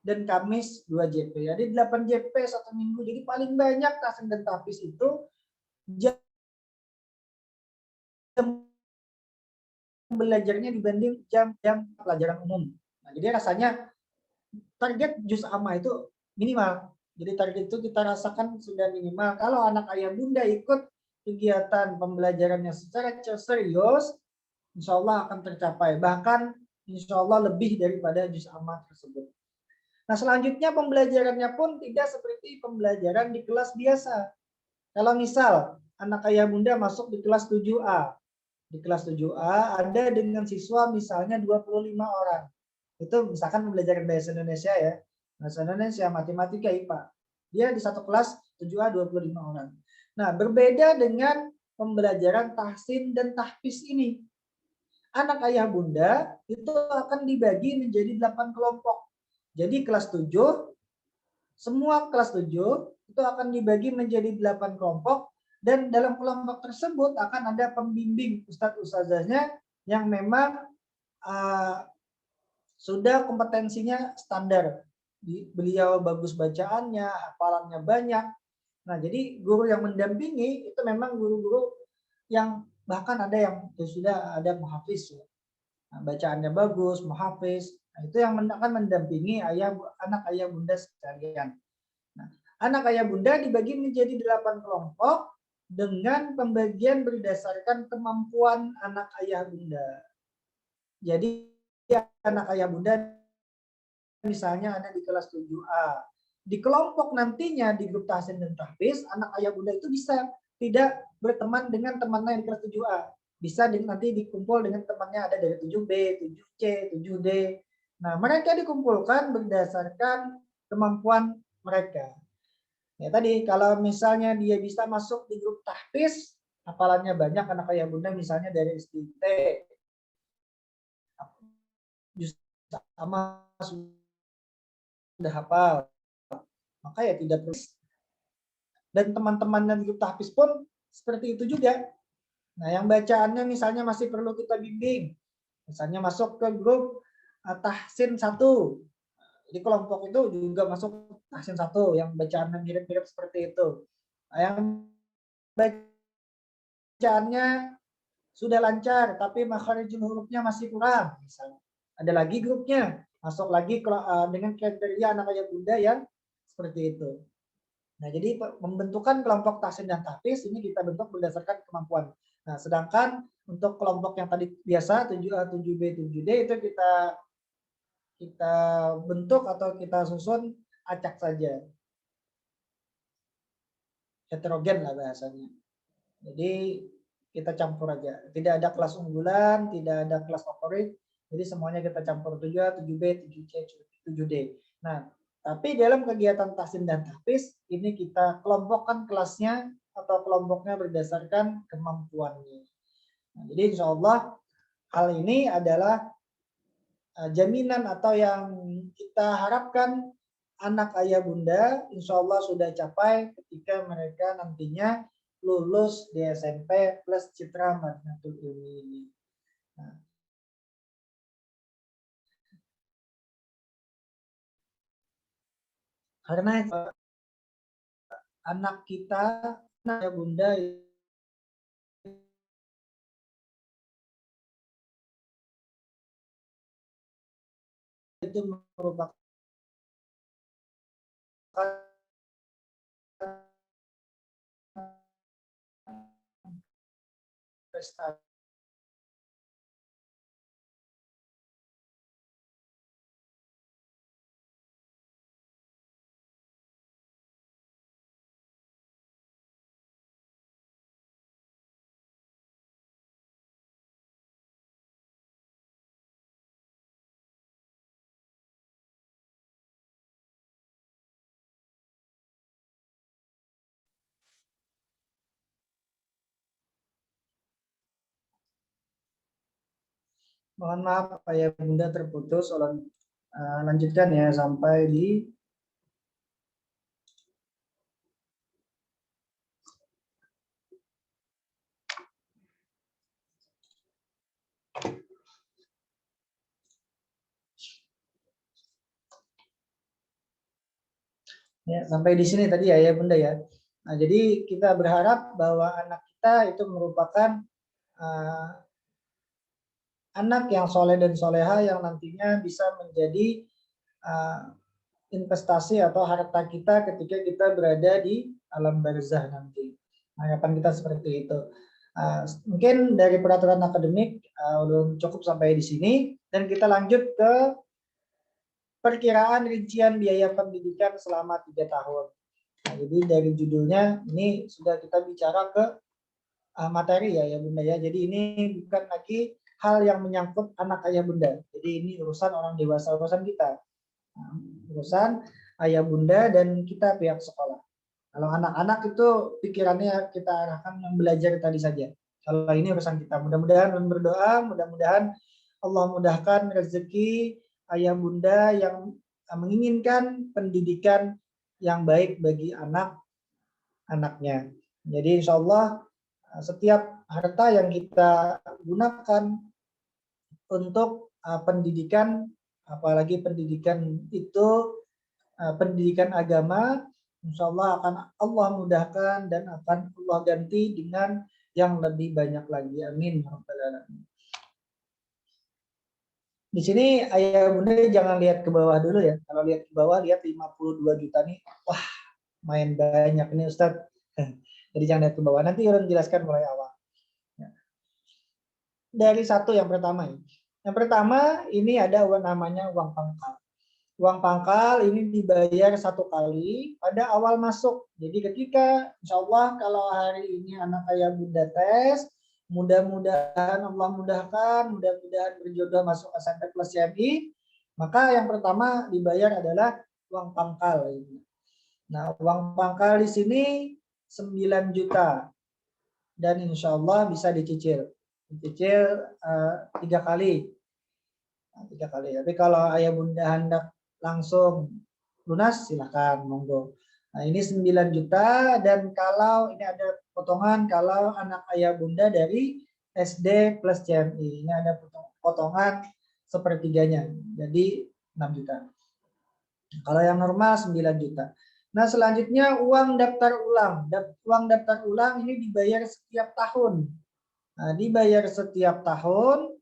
dan Kamis 2 JP. Jadi 8 JP satu minggu. Jadi paling banyak tahsin dan tahfiz itu jam belajarnya dibanding jam-jam pelajaran umum. Nah, jadi rasanya target juz amma itu minimal. Jadi target itu kita rasakan sudah minimal. Kalau anak ayah bunda ikut kegiatan pembelajarannya secara serius, insya Allah akan tercapai. Bahkan insya Allah lebih daripada juz amma tersebut. Nah, selanjutnya pembelajarannya pun tidak seperti pembelajaran di kelas biasa. Kalau misal anak ayah bunda masuk di kelas 7A. Di kelas 7A ada dengan siswa misalnya 25 orang. Itu misalkan pembelajaran bahasa Indonesia ya. Bahasa Indonesia, matematika, IPA. Dia di satu kelas 7A 25 orang. Nah, berbeda dengan pembelajaran tahsin dan tahfiz ini. Anak ayah bunda itu akan dibagi menjadi 8 kelompok. Jadi kelas 7, semua kelas 7 itu akan dibagi menjadi 8 kelompok, dan dalam kelompok tersebut akan ada pembimbing ustadz ustazahnya yang memang sudah kompetensinya standar. Beliau bagus bacaannya, hafalannya banyak. Nah, jadi guru yang mendampingi itu memang guru-guru yang bahkan ada yang sudah ada muhafiz ya. Nah, bacaannya bagus, muhafiz. Nah, itu yang akan mendampingi anak ayah bunda sekalian. Nah, anak ayah bunda dibagi menjadi 8 kelompok dengan pembagian berdasarkan kemampuan anak ayah bunda. Jadi anak ayah bunda misalnya ada di kelas 7A. Di kelompok nantinya di grup tahsin dan tahfiz, anak ayah bunda itu bisa tidak berteman dengan temannya di kelas 7A. Bisa nanti dikumpul dengan temannya ada dari 7B, 7C, 7D. Nah, mereka dikumpulkan berdasarkan kemampuan mereka. Ya tadi kalau misalnya dia bisa masuk di grup tahfiz, hafalannya banyak anak ayah bunda misalnya dari SDT, sama sudah hafal, maka ya tidak perlu. Dan teman-temannya di grup tahfiz pun seperti itu juga. Nah, yang bacaannya misalnya masih perlu kita bimbing. Misalnya masuk ke grup tahsin 1. Jadi kelompok itu juga masuk tahsin 1 yang bacaannya mirip-mirip seperti itu. Nah, yang bacaannya sudah lancar tapi makharijul hurufnya masih kurang misalnya. Ada lagi grupnya, masuk lagi dengan kriteria anak ayah bunda yang seperti itu. Nah, jadi pembentukan kelompok tahsin dan tahfiz ini kita bentuk berdasarkan kemampuan. Nah, sedangkan untuk kelompok yang tadi biasa 7B, 7D itu kita bentuk atau kita susun acak saja. Heterogen lah bahasanya. Jadi kita campur aja. Tidak ada kelas unggulan, tidak ada kelas favorit. Jadi semuanya kita campur 7A, 7B, 7C, 7D. Nah, tapi dalam kegiatan tahsin dan tahfiz ini kita kelompokkan kelasnya atau kelompoknya berdasarkan kemampuannya. Nah, jadi insya Allah hal ini adalah jaminan atau yang kita harapkan anak ayah bunda insya Allah sudah capai ketika mereka nantinya lulus di SMP plus Citra Madinatul Ilmi ini. Nah, karena anak kita, anak ayah bunda itu merupakan prestasi. Mohon maaf ayah bunda terputus, lanjutkan ya sampai di ya, sampai di sini tadi ya bunda ya. Nah, jadi kita berharap bahwa anak kita itu merupakan anak yang soleh dan soleha yang nantinya bisa menjadi investasi atau harta kita ketika kita berada di alam barzah nanti. Harapan kita seperti itu. Mungkin dari peraturan akademik belum cukup sampai di sini dan kita lanjut ke perkiraan rincian biaya pendidikan selama 3 tahun. Nah, jadi dari judulnya ini sudah kita bicara ke materi ya bunda ya. Jadi ini bukan lagi hal yang menyangkut anak ayah bunda. Jadi ini urusan orang dewasa, urusan kita. Urusan ayah bunda dan kita pihak sekolah. Kalau anak-anak itu pikirannya kita arahkan yang belajar tadi saja. Kalau ini urusan kita. Mudah-mudahan berdoa, mudah-mudahan Allah mudahkan rezeki ayah bunda yang menginginkan pendidikan yang baik bagi anak-anaknya. Jadi insya Allah setiap harta yang kita gunakan untuk pendidikan, apalagi pendidikan itu pendidikan agama, insya Allah akan Allah mudahkan dan akan Allah ganti dengan yang lebih banyak lagi. Amin. Di sini ayah bunda jangan lihat ke bawah dulu ya. Kalau lihat ke bawah, lihat 52 juta nih. Wah, main banyak ini Ustadz. Jadi jangan lihat ke bawah. Nanti Urun jelaskan mulai awal. Dari satu yang pertama. Yang pertama ini ada namanya uang pangkal. Uang pangkal ini dibayar 1 kali pada awal masuk. Jadi ketika insya Allah kalau hari ini anak ayah bunda tes, mudah-mudahan Allah mudahkan, mudah-mudahan berjodoh masuk SMP plus CMI, maka yang pertama dibayar adalah uang pangkal. Nah, uang pangkal di sini 9 juta dan insya Allah bisa dicicil 3 kali. 3 kali. Tapi kalau ayah bunda hendak langsung lunas silakan monggo. Nah, ini 9 juta, dan kalau ini ada potongan kalau anak ayah bunda dari SD plus CMI. Ini ada potongan sepertiganya, jadi 6 juta. Kalau yang normal 9 juta. Nah, selanjutnya uang daftar ulang. Uang daftar ulang ini dibayar setiap tahun. Nah, dibayar setiap tahun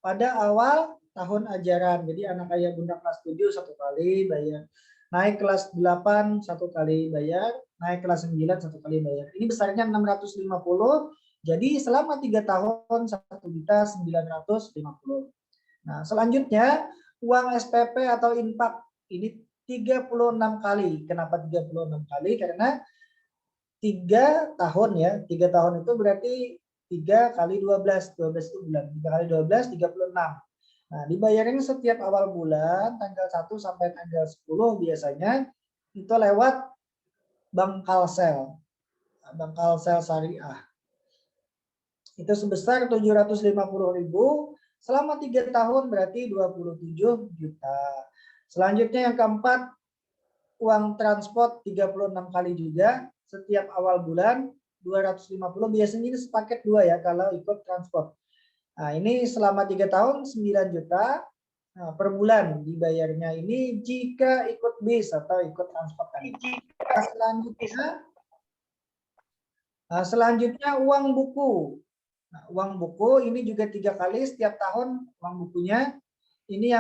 pada awal tahun ajaran. Jadi anak ayah bunda kelas 7 satu kali bayar. Naik kelas 8 satu kali bayar. Naik kelas 9 satu kali bayar. Ini besarnya 650. Jadi selama 3 tahun 1.950.000. Nah, selanjutnya uang SPP atau infak ini 36 kali. Kenapa 36 kali? Karena 3 tahun ya. 3 tahun itu berarti 3 kali 12. 12 itu bulan. 3 kali 12, 36. Nah, dibayarin setiap awal bulan, tanggal 1 sampai tanggal 10 biasanya, itu lewat Bank Kalsel. Bank Kalsel Syariah. Itu sebesar 750.000. Selama 3 tahun berarti 27 juta. Selanjutnya yang keempat, uang transport 36 kali juga. Setiap awal bulan 250, biasanya ini sepaket 2 ya kalau ikut transport. Nah, ini selama 3 tahun 9 juta. Nah, per bulan dibayarnya ini jika ikut bis atau ikut transport tadi. Nah, selanjutnya uang buku. Nah, uang buku ini juga 3 kali setiap tahun uang bukunya. Ini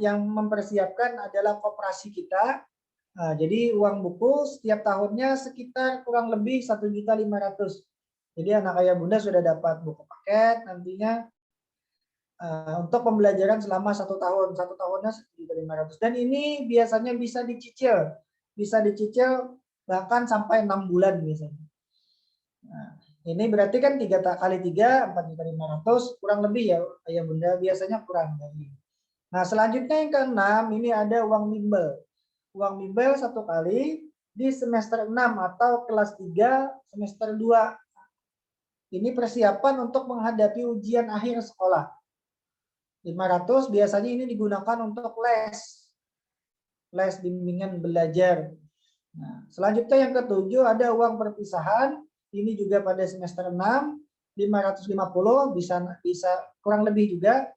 yang mempersiapkan adalah koperasi kita. Nah, jadi uang buku setiap tahunnya sekitar kurang lebih 1.500.000. Jadi anak ayah bunda sudah dapat buku paket nantinya untuk pembelajaran selama 1 tahun. 1 tahunnya 1.500.000. Dan ini biasanya bisa dicicil bahkan sampai 6 bulan biasanya. Nah, ini berarti kan 3 kali 3, 4.500.000 kurang lebih ya ayah bunda, biasanya kurang dari. Nah, selanjutnya yang ke-6 ini ada uang bimbel. Uang bimbel 1 kali di semester 6 atau kelas 3 semester 2. Ini persiapan untuk menghadapi ujian akhir sekolah. 500 biasanya ini digunakan untuk les bimbingan belajar. Nah, selanjutnya yang ke-7 ada uang perpisahan. Ini juga pada semester 6, 550 bisa kurang lebih juga.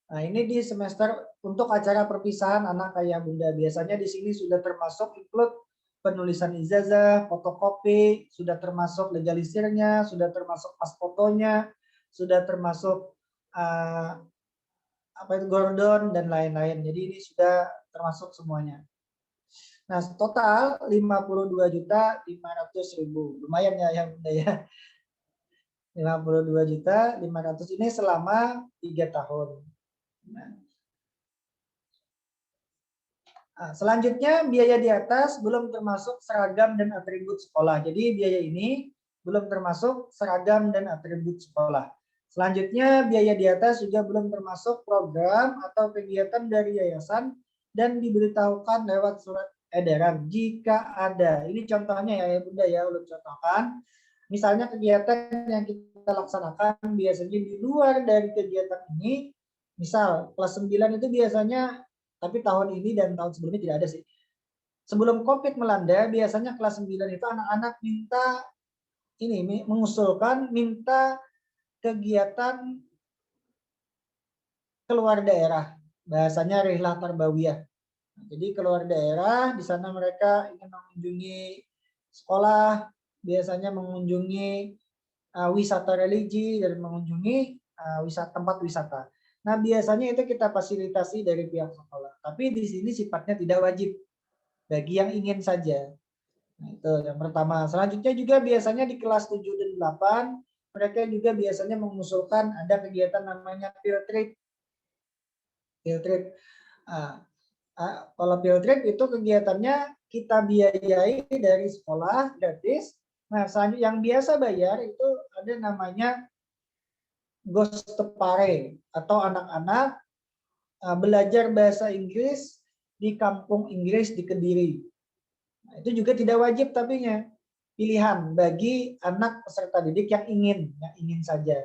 Nah, ini di semester untuk acara perpisahan anak ayah bunda. Biasanya di sini sudah termasuk include penulisan ijazah, fotokopi, sudah termasuk legalisirnya, sudah termasuk pas fotonya, sudah termasuk gordon dan lain-lain. Jadi ini sudah termasuk semuanya. Nah, total 52.500.000. Lumayan ya yang bunda ya. 52.500.000 ini selama 3 tahun. Nah, selanjutnya biaya di atas belum termasuk seragam dan atribut sekolah. Jadi biaya ini belum termasuk seragam dan atribut sekolah. Selanjutnya biaya di atas juga belum termasuk program atau kegiatan dari yayasan dan diberitahukan lewat surat edaran jika ada. Ini contohnya ya bunda ya, ulun contohkan. Misalnya kegiatan yang kita laksanakan biasanya di luar dari kegiatan ini, misal kelas 9 itu biasanya, tapi tahun ini dan tahun sebelumnya tidak ada sih. Sebelum COVID melanda, biasanya kelas 9 itu anak-anak minta kegiatan keluar daerah. Bahasanya rihlah tarbawiyah. Jadi keluar daerah, di sana mereka ingin mengunjungi sekolah, biasanya mengunjungi wisata religi dan mengunjungi tempat wisata. Nah, biasanya itu kita fasilitasi dari pihak sekolah. Tapi di sini sifatnya tidak wajib bagi yang ingin saja. Nah, itu yang pertama. Selanjutnya juga biasanya di kelas 7 dan 8, mereka juga biasanya mengusulkan ada kegiatan namanya field trip. Field trip. Kalau field trip itu kegiatannya kita biayai dari sekolah gratis. Nah, selanjutnya yang biasa bayar itu ada namanya Gostepare atau anak-anak belajar bahasa Inggris di kampung Inggris di Kediri. Nah, itu juga tidak wajib tapinya, pilihan bagi anak peserta didik yang ingin saja.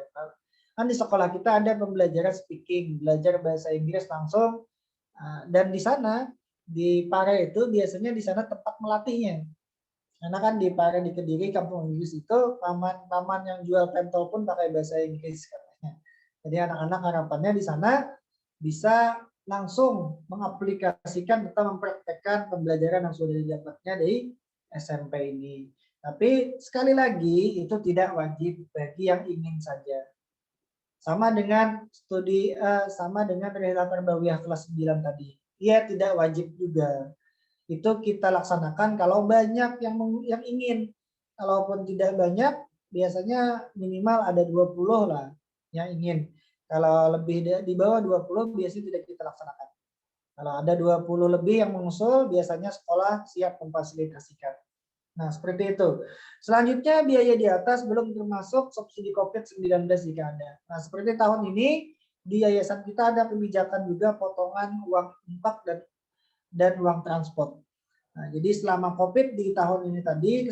Kan di sekolah kita ada pembelajaran speaking, belajar bahasa Inggris langsung, dan di sana Di Pare itu biasanya di sana tempat melatihnya. Karena kan di Pare di Kediri Kampung Inggris itu paman-paman yang jual pentol pun pakai bahasa Inggris katanya. Jadi anak-anak harapannya di sana bisa langsung mengaplikasikan atau mempraktekkan pembelajaran yang sudah didapatnya dari SMP ini. Tapi sekali lagi itu tidak wajib bagi yang ingin saja. Sama dengan sama dengan Rihlah Tarbawiyah kelas 9 tadi. Ia tidak wajib juga. Itu kita laksanakan kalau banyak yang ingin. Kalaupun tidak banyak, biasanya minimal ada 20 lah yang ingin. Kalau lebih di bawah 20 biasanya tidak kita laksanakan. Kalau ada 20 lebih yang mengusul, biasanya sekolah siap memfasilitasikan. Nah, seperti itu. Selanjutnya, biaya di atas belum termasuk subsidi COVID-19 jika ada. Nah, seperti tahun ini, di yayasan kita ada kebijakan juga potongan uang infak dan uang transport. Nah, jadi selama COVID di tahun ini tadi,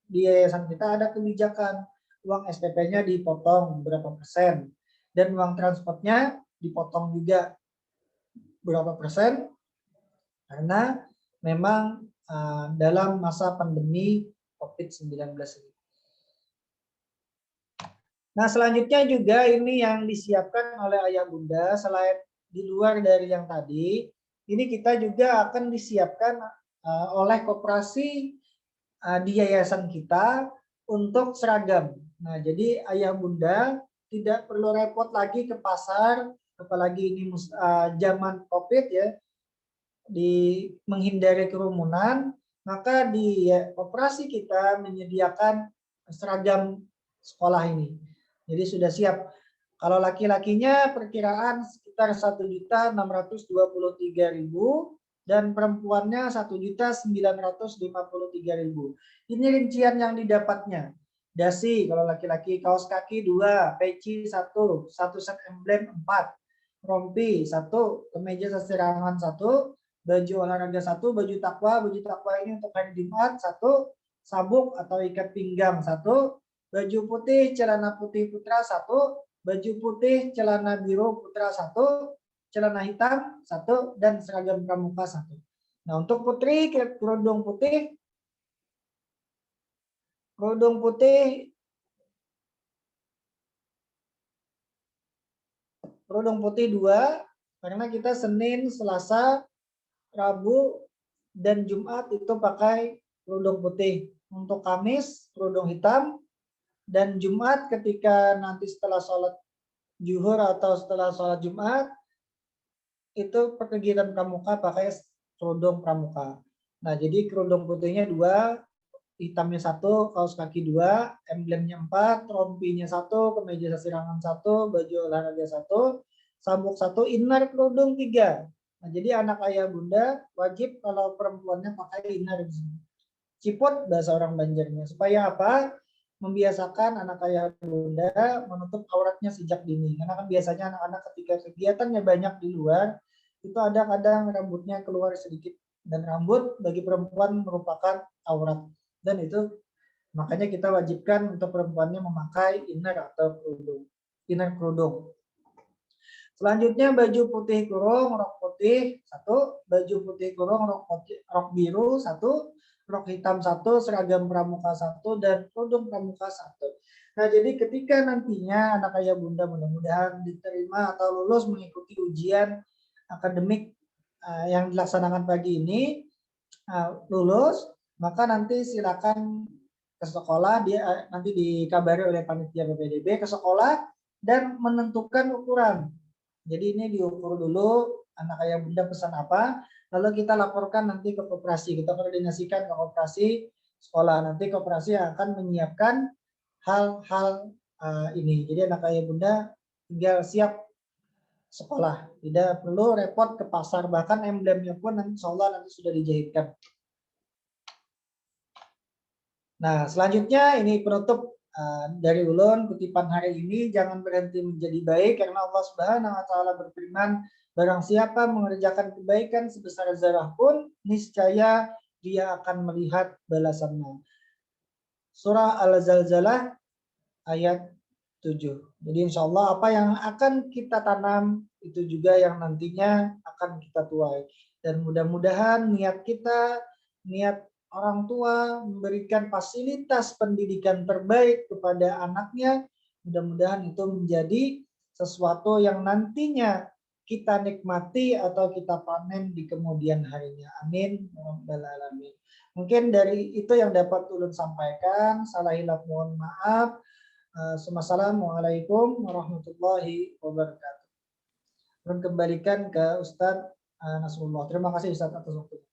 di yayasan kita ada kebijakan uang SPP-nya dipotong berapa persen, dan uang transportnya dipotong juga berapa persen, karena memang dalam masa pandemi COVID-19 ini. Nah, selanjutnya juga ini yang disiapkan oleh ayah bunda, selain di luar dari yang tadi, ini kita juga akan disiapkan oleh koperasi di yayasan kita untuk seragam. Nah, jadi ayah bunda tidak perlu repot lagi ke pasar, apalagi ini zaman COVID ya, di menghindari kerumunan, maka di koperasi kita menyediakan seragam sekolah ini. Jadi sudah siap. Kalau laki-lakinya perkiraan sekitar 1.623.000 dan perempuannya 1.953.000. Ini rincian yang didapatnya. Dasi kalau laki-laki, kaos kaki 2, peci 1, satu set emblem 4, rompi 1, kemeja sasirangan 1, baju olahraga 1, baju takwa ini untuk hari Jumat 1, sabuk atau ikat pinggang 1, baju putih celana putih putra 1, baju putih celana biru putra 1, celana hitam 1, dan seragam pramuka 1. Nah, untuk putri kerudung putih 2, karena kita Senin, Selasa, Rabu, dan Jumat itu pakai kerudung putih. Untuk Kamis, kerudung hitam. Dan Jumat ketika nanti setelah sholat Zuhur atau setelah sholat Jumat, itu kegiatan pramuka pakai kerudung pramuka. Nah, jadi kerudung putihnya 2, hitamnya 1, kaos kaki 2, emblemnya 4, rompinya 1, kemeja sasirangan 1, baju olahraga 1, sabuk 1, inner kerudung 3. Nah, jadi anak ayah bunda wajib kalau perempuannya pakai inner di sini. Ciput bahasa orang Banjarnya. Supaya apa? Membiasakan anak ayah bunda menutup auratnya sejak dini. Karena kan biasanya anak-anak ketika kegiatannya banyak di luar, itu ada kadang rambutnya keluar sedikit. Dan rambut bagi perempuan merupakan aurat. Dan itu makanya kita wajibkan untuk perempuannya memakai inner atau kerudung. Inner kerudung. Selanjutnya baju putih kurung, rok putih 1, baju putih kurung, rok biru 1, rok hitam 1, seragam pramuka 1, dan kerudung pramuka 1. Nah, jadi ketika nantinya anak ayah bunda mudah-mudahan diterima atau lulus mengikuti ujian akademik yang dilaksanakan pagi ini, lulus, maka nanti silakan ke sekolah, nanti dikabari oleh panitia PPDB ke sekolah dan menentukan ukuran. Jadi ini diukur dulu anak ayah bunda pesan apa, lalu kita laporkan nanti ke koperasi, kita koordinasikan ke koperasi sekolah. Nanti koperasi akan menyiapkan hal-hal ini. Jadi anak ayah bunda tinggal siap sekolah, tidak perlu repot ke pasar, bahkan emblemnya pun insya Allah nanti sudah dijahitkan. Nah, selanjutnya ini penutup dari ulun kutipan hari ini, jangan berhenti menjadi baik karena Allah Subhanahu wa taala berfirman, barang siapa mengerjakan kebaikan sebesar zarah pun niscaya dia akan melihat balasannya. Surah Al-Zalzalah ayat 7. Jadi insya Allah apa yang akan kita tanam itu juga yang nantinya akan kita tuai. Dan mudah-mudahan niat kita, niat orang tua memberikan fasilitas pendidikan terbaik kepada anaknya, mudah-mudahan itu menjadi sesuatu yang nantinya kita nikmati atau kita panen di kemudian harinya. Amin. Rabbal alamin. Mungkin dari itu yang dapat ulun sampaikan. Salah hilaf mohon maaf. Assalamualaikum warahmatullahi wabarakatuh. Ulun kembalikan ke Ustadz Nasrullah. Terima kasih Ustadz atas waktunya.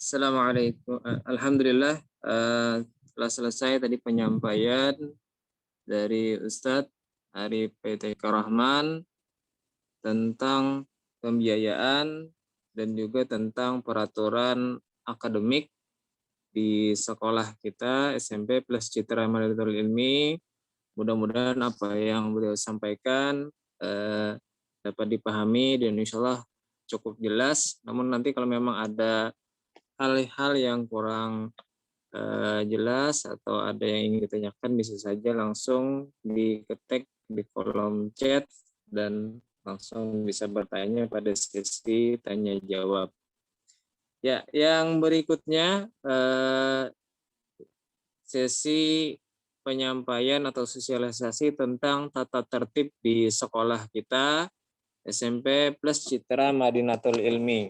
Assalamualaikum. Alhamdulillah telah selesai tadi penyampaian dari Ustadz Arif PTK Rahman tentang pembiayaan dan juga tentang peraturan akademik di sekolah kita SMP plus Citra Madinatul Ilmi. Mudah-mudahan apa yang beliau sampaikan dapat dipahami dan insya Allah cukup jelas. Namun nanti kalau memang ada hal-hal yang kurang jelas atau ada yang ingin ditanyakan bisa saja langsung diketik di kolom chat dan langsung bisa bertanya pada sesi tanya jawab. Ya, yang berikutnya sesi penyampaian atau sosialisasi tentang tata tertib di sekolah kita SMP plus Citra Madinatul Ilmi.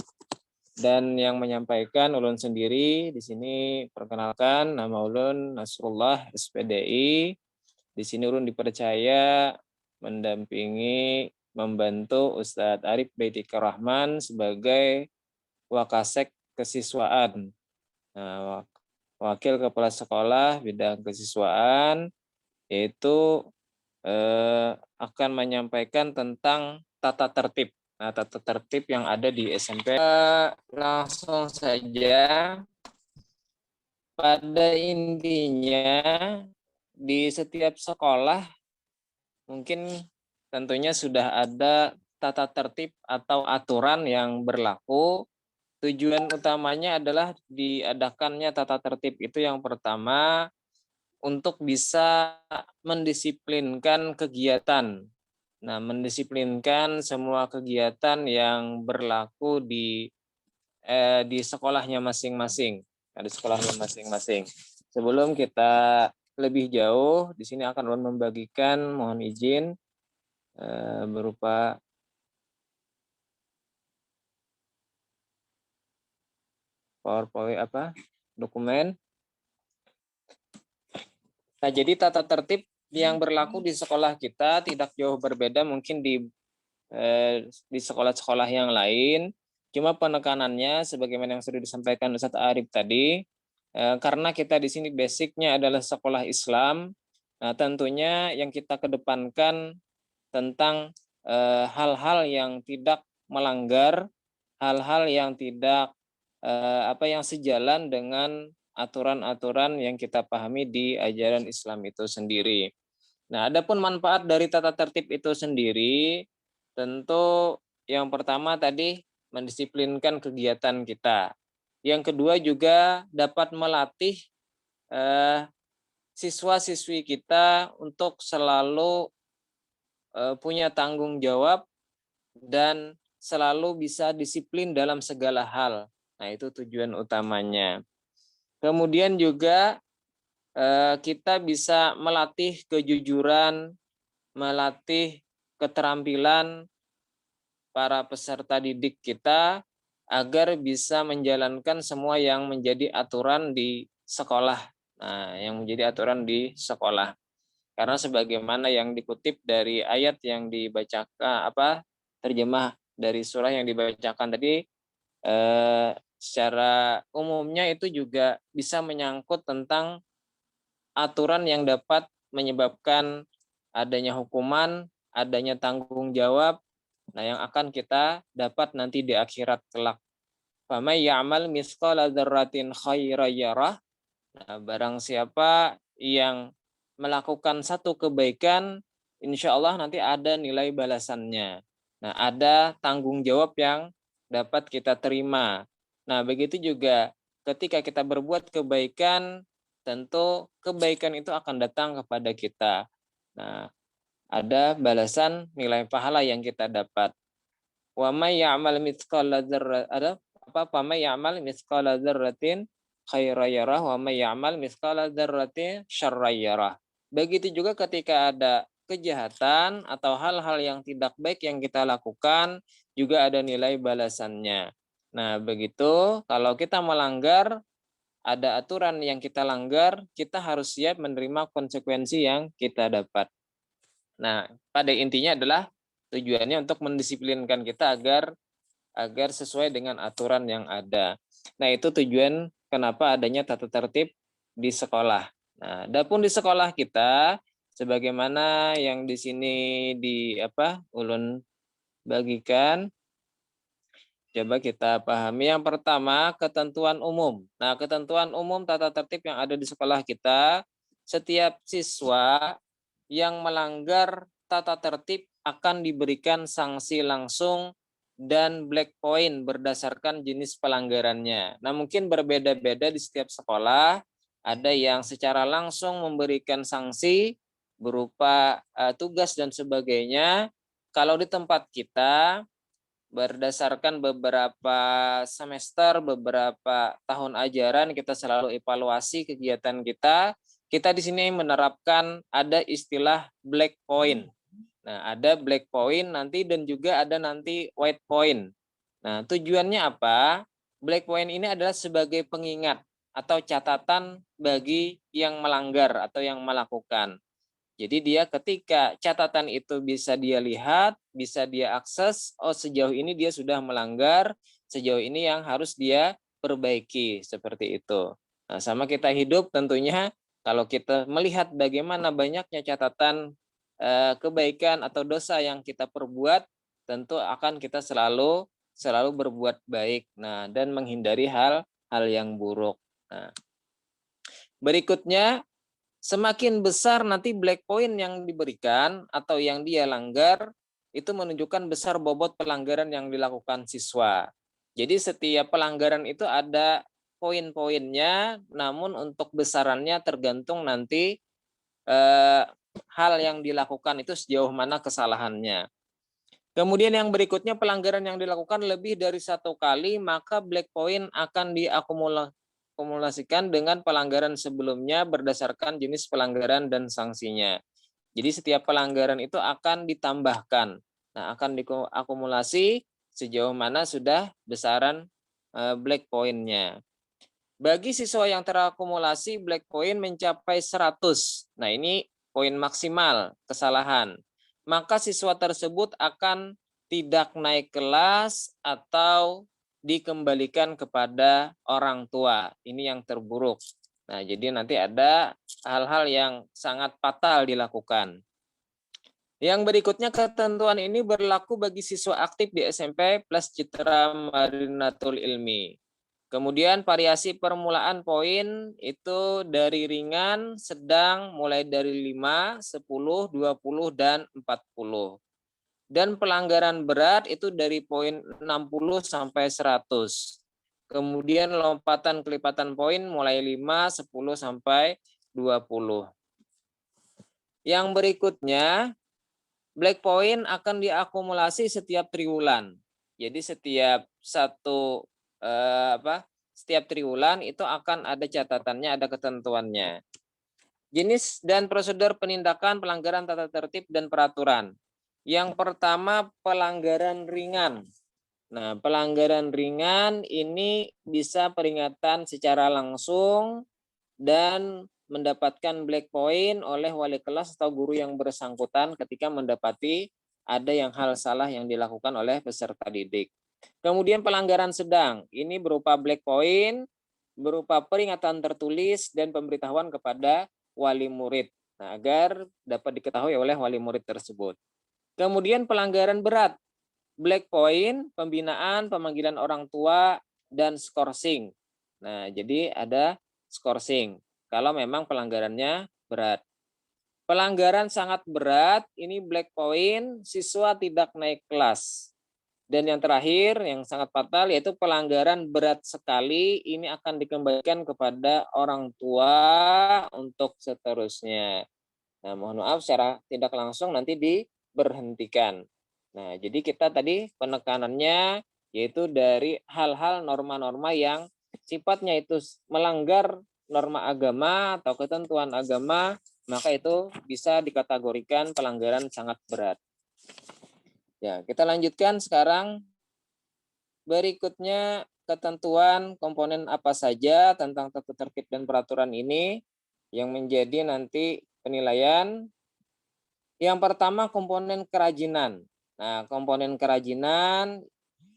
Dan yang menyampaikan ulun sendiri di sini perkenalkan nama ulun Nasrullah SPDI. Di sini ulun dipercaya mendampingi membantu Ustadz Arif Baitika Rahman sebagai Wakasek Kesiswaan. Nah, Wakil Kepala Sekolah bidang kesiswaan yaitu akan menyampaikan tentang tata tertib. Nah, tata tertib yang ada di SMP. Langsung saja, pada intinya di setiap sekolah mungkin tentunya sudah ada tata tertib atau aturan yang berlaku. Tujuan utamanya adalah diadakannya tata tertib itu yang pertama untuk bisa mendisiplinkan kegiatan. Nah, mendisiplinkan semua kegiatan yang berlaku di sekolahnya masing-masing. Di sekolahnya masing-masing. Sebelum kita lebih jauh, di sini akan membagikan, mohon izin, berupa PowerPoint dokumen. Nah, jadi tata tertib yang berlaku di sekolah kita tidak jauh berbeda mungkin di sekolah-sekolah yang lain. Cuma penekanannya sebagaimana yang sudah disampaikan Ustadz Arif tadi, karena kita di sini basicnya adalah sekolah Islam, nah tentunya yang kita kedepankan tentang hal-hal yang tidak melanggar, hal-hal yang tidak yang sejalan dengan aturan-aturan yang kita pahami di ajaran Islam itu sendiri. Nah, adapun manfaat dari tata tertib itu sendiri, tentu yang pertama tadi mendisiplinkan kegiatan kita. Yang kedua juga dapat melatih siswa-siswi kita untuk selalu punya tanggung jawab dan selalu bisa disiplin dalam segala hal. Nah, itu tujuan utamanya. Kemudian juga kita bisa melatih kejujuran, melatih keterampilan para peserta didik kita agar bisa menjalankan semua yang menjadi aturan di sekolah. Nah, yang menjadi aturan di sekolah. Karena sebagaimana yang dikutip dari ayat yang dibacakan terjemah dari surah yang dibacakan tadi, secara umumnya itu juga bisa menyangkut tentang aturan yang dapat menyebabkan adanya hukuman, adanya tanggung jawab, nah yang akan kita dapat nanti di akhirat kelak. Famay ya'mal misqala dzarratin khairan yarah. Nah, barang siapa yang melakukan satu kebaikan, insya Allah nanti ada nilai balasannya. Nah, ada tanggung jawab yang dapat kita terima. Nah, begitu juga ketika kita berbuat kebaikan, tentu kebaikan itu akan datang kepada kita. Nah, ada balasan nilai pahala yang kita dapat. Wa may ya'mal mithqala dzarratin ada apa? Wa may ya'mal mithqala dzarratin khairan yarah wa may ya'mal mithqala dzarratin syarran yarah. Begitu juga ketika ada kejahatan atau hal-hal yang tidak baik yang kita lakukan juga ada nilai balasannya. Nah, begitu kalau kita melanggar, ada aturan yang kita langgar, kita harus siap menerima konsekuensi yang kita dapat. Nah, pada intinya adalah tujuannya untuk mendisiplinkan kita agar sesuai dengan aturan yang ada. Nah, itu tujuan kenapa adanya tata tertib di sekolah. Nah, adapun di sekolah kita sebagaimana yang di sini ulun bagikan, coba kita pahami. Yang pertama, ketentuan umum. Nah, ketentuan umum tata tertib yang ada di sekolah kita, setiap siswa yang melanggar tata tertib akan diberikan sanksi langsung dan black point berdasarkan jenis pelanggarannya. Nah, mungkin berbeda-beda di setiap sekolah. Ada yang secara langsung memberikan sanksi berupa tugas dan sebagainya. Kalau di tempat kita, berdasarkan beberapa semester, beberapa tahun ajaran, kita selalu evaluasi kegiatan kita. Kita di sini menerapkan ada istilah black point. Nah, ada black point nanti dan juga ada nanti white point. Nah, tujuannya apa? Black point ini adalah sebagai pengingat atau catatan bagi yang melanggar atau yang melakukan. Jadi dia ketika catatan itu bisa dia lihat, bisa dia akses, oh sejauh ini dia sudah melanggar, sejauh ini yang harus dia perbaiki, seperti itu. Nah, sama kita hidup tentunya kalau kita melihat bagaimana banyaknya catatan kebaikan atau dosa yang kita perbuat, tentu akan kita selalu berbuat baik. Nah, dan menghindari hal yang buruk. Nah, berikutnya, semakin besar nanti black point yang diberikan atau yang dia langgar, itu menunjukkan besar bobot pelanggaran yang dilakukan siswa. Jadi setiap pelanggaran itu ada poin-poinnya, namun untuk besarannya tergantung nanti hal yang dilakukan itu sejauh mana kesalahannya. Kemudian yang berikutnya, pelanggaran yang dilakukan lebih dari satu kali, maka black point akan diakumulasikan dengan pelanggaran sebelumnya berdasarkan jenis pelanggaran dan sanksinya. Jadi setiap pelanggaran itu akan ditambahkan. Nah, akan diakumulasi sejauh mana sudah besaran black point-nya. Bagi siswa yang terakumulasi black point mencapai 100. Nah, ini poin maksimal kesalahan. Maka siswa tersebut akan tidak naik kelas atau dikembalikan kepada orang tua. Ini yang terburuk. Nah, jadi nanti ada hal-hal yang sangat fatal dilakukan. Yang berikutnya, ketentuan ini berlaku bagi siswa aktif di SMP plus Citra Madinatul Ilmi. Kemudian variasi permulaan poin itu dari ringan, sedang, mulai dari 5, 10, 20, dan 40. Dan pelanggaran berat itu dari poin 60 sampai 100. Kemudian lompatan kelipatan poin mulai 5, 10, sampai 20. Yang berikutnya, black point akan diakumulasi setiap triwulan. Jadi setiap setiap triwulan itu akan ada catatannya, ada ketentuannya. Jenis dan prosedur penindakan pelanggaran tata tertib dan peraturan. Yang pertama, pelanggaran ringan. Nah, pelanggaran ringan ini bisa peringatan secara langsung dan mendapatkan black point oleh wali kelas atau guru yang bersangkutan ketika mendapati ada hal salah yang dilakukan oleh peserta didik. Kemudian pelanggaran sedang, ini berupa black point, berupa peringatan tertulis dan pemberitahuan kepada wali murid, nah, agar dapat diketahui oleh wali murid tersebut. Kemudian pelanggaran berat, black point, pembinaan, pemanggilan orang tua, dan skorsing. Nah, jadi ada skorsing kalau memang pelanggarannya berat. Pelanggaran sangat berat, ini black point, siswa tidak naik kelas. Dan yang terakhir, yang sangat fatal, yaitu pelanggaran berat sekali, ini akan dikembalikan kepada orang tua untuk seterusnya. Nah, mohon maaf secara tidak langsung nanti diberhentikan. Nah, jadi kita tadi penekanannya yaitu dari hal-hal norma-norma yang sifatnya itu melanggar norma agama atau ketentuan agama, maka itu bisa dikategorikan pelanggaran sangat berat. Ya, kita lanjutkan sekarang. Berikutnya ketentuan komponen apa saja tentang tata tertib dan peraturan ini yang menjadi nanti penilaian. Yang pertama komponen kerajinan. Nah, komponen kerajinan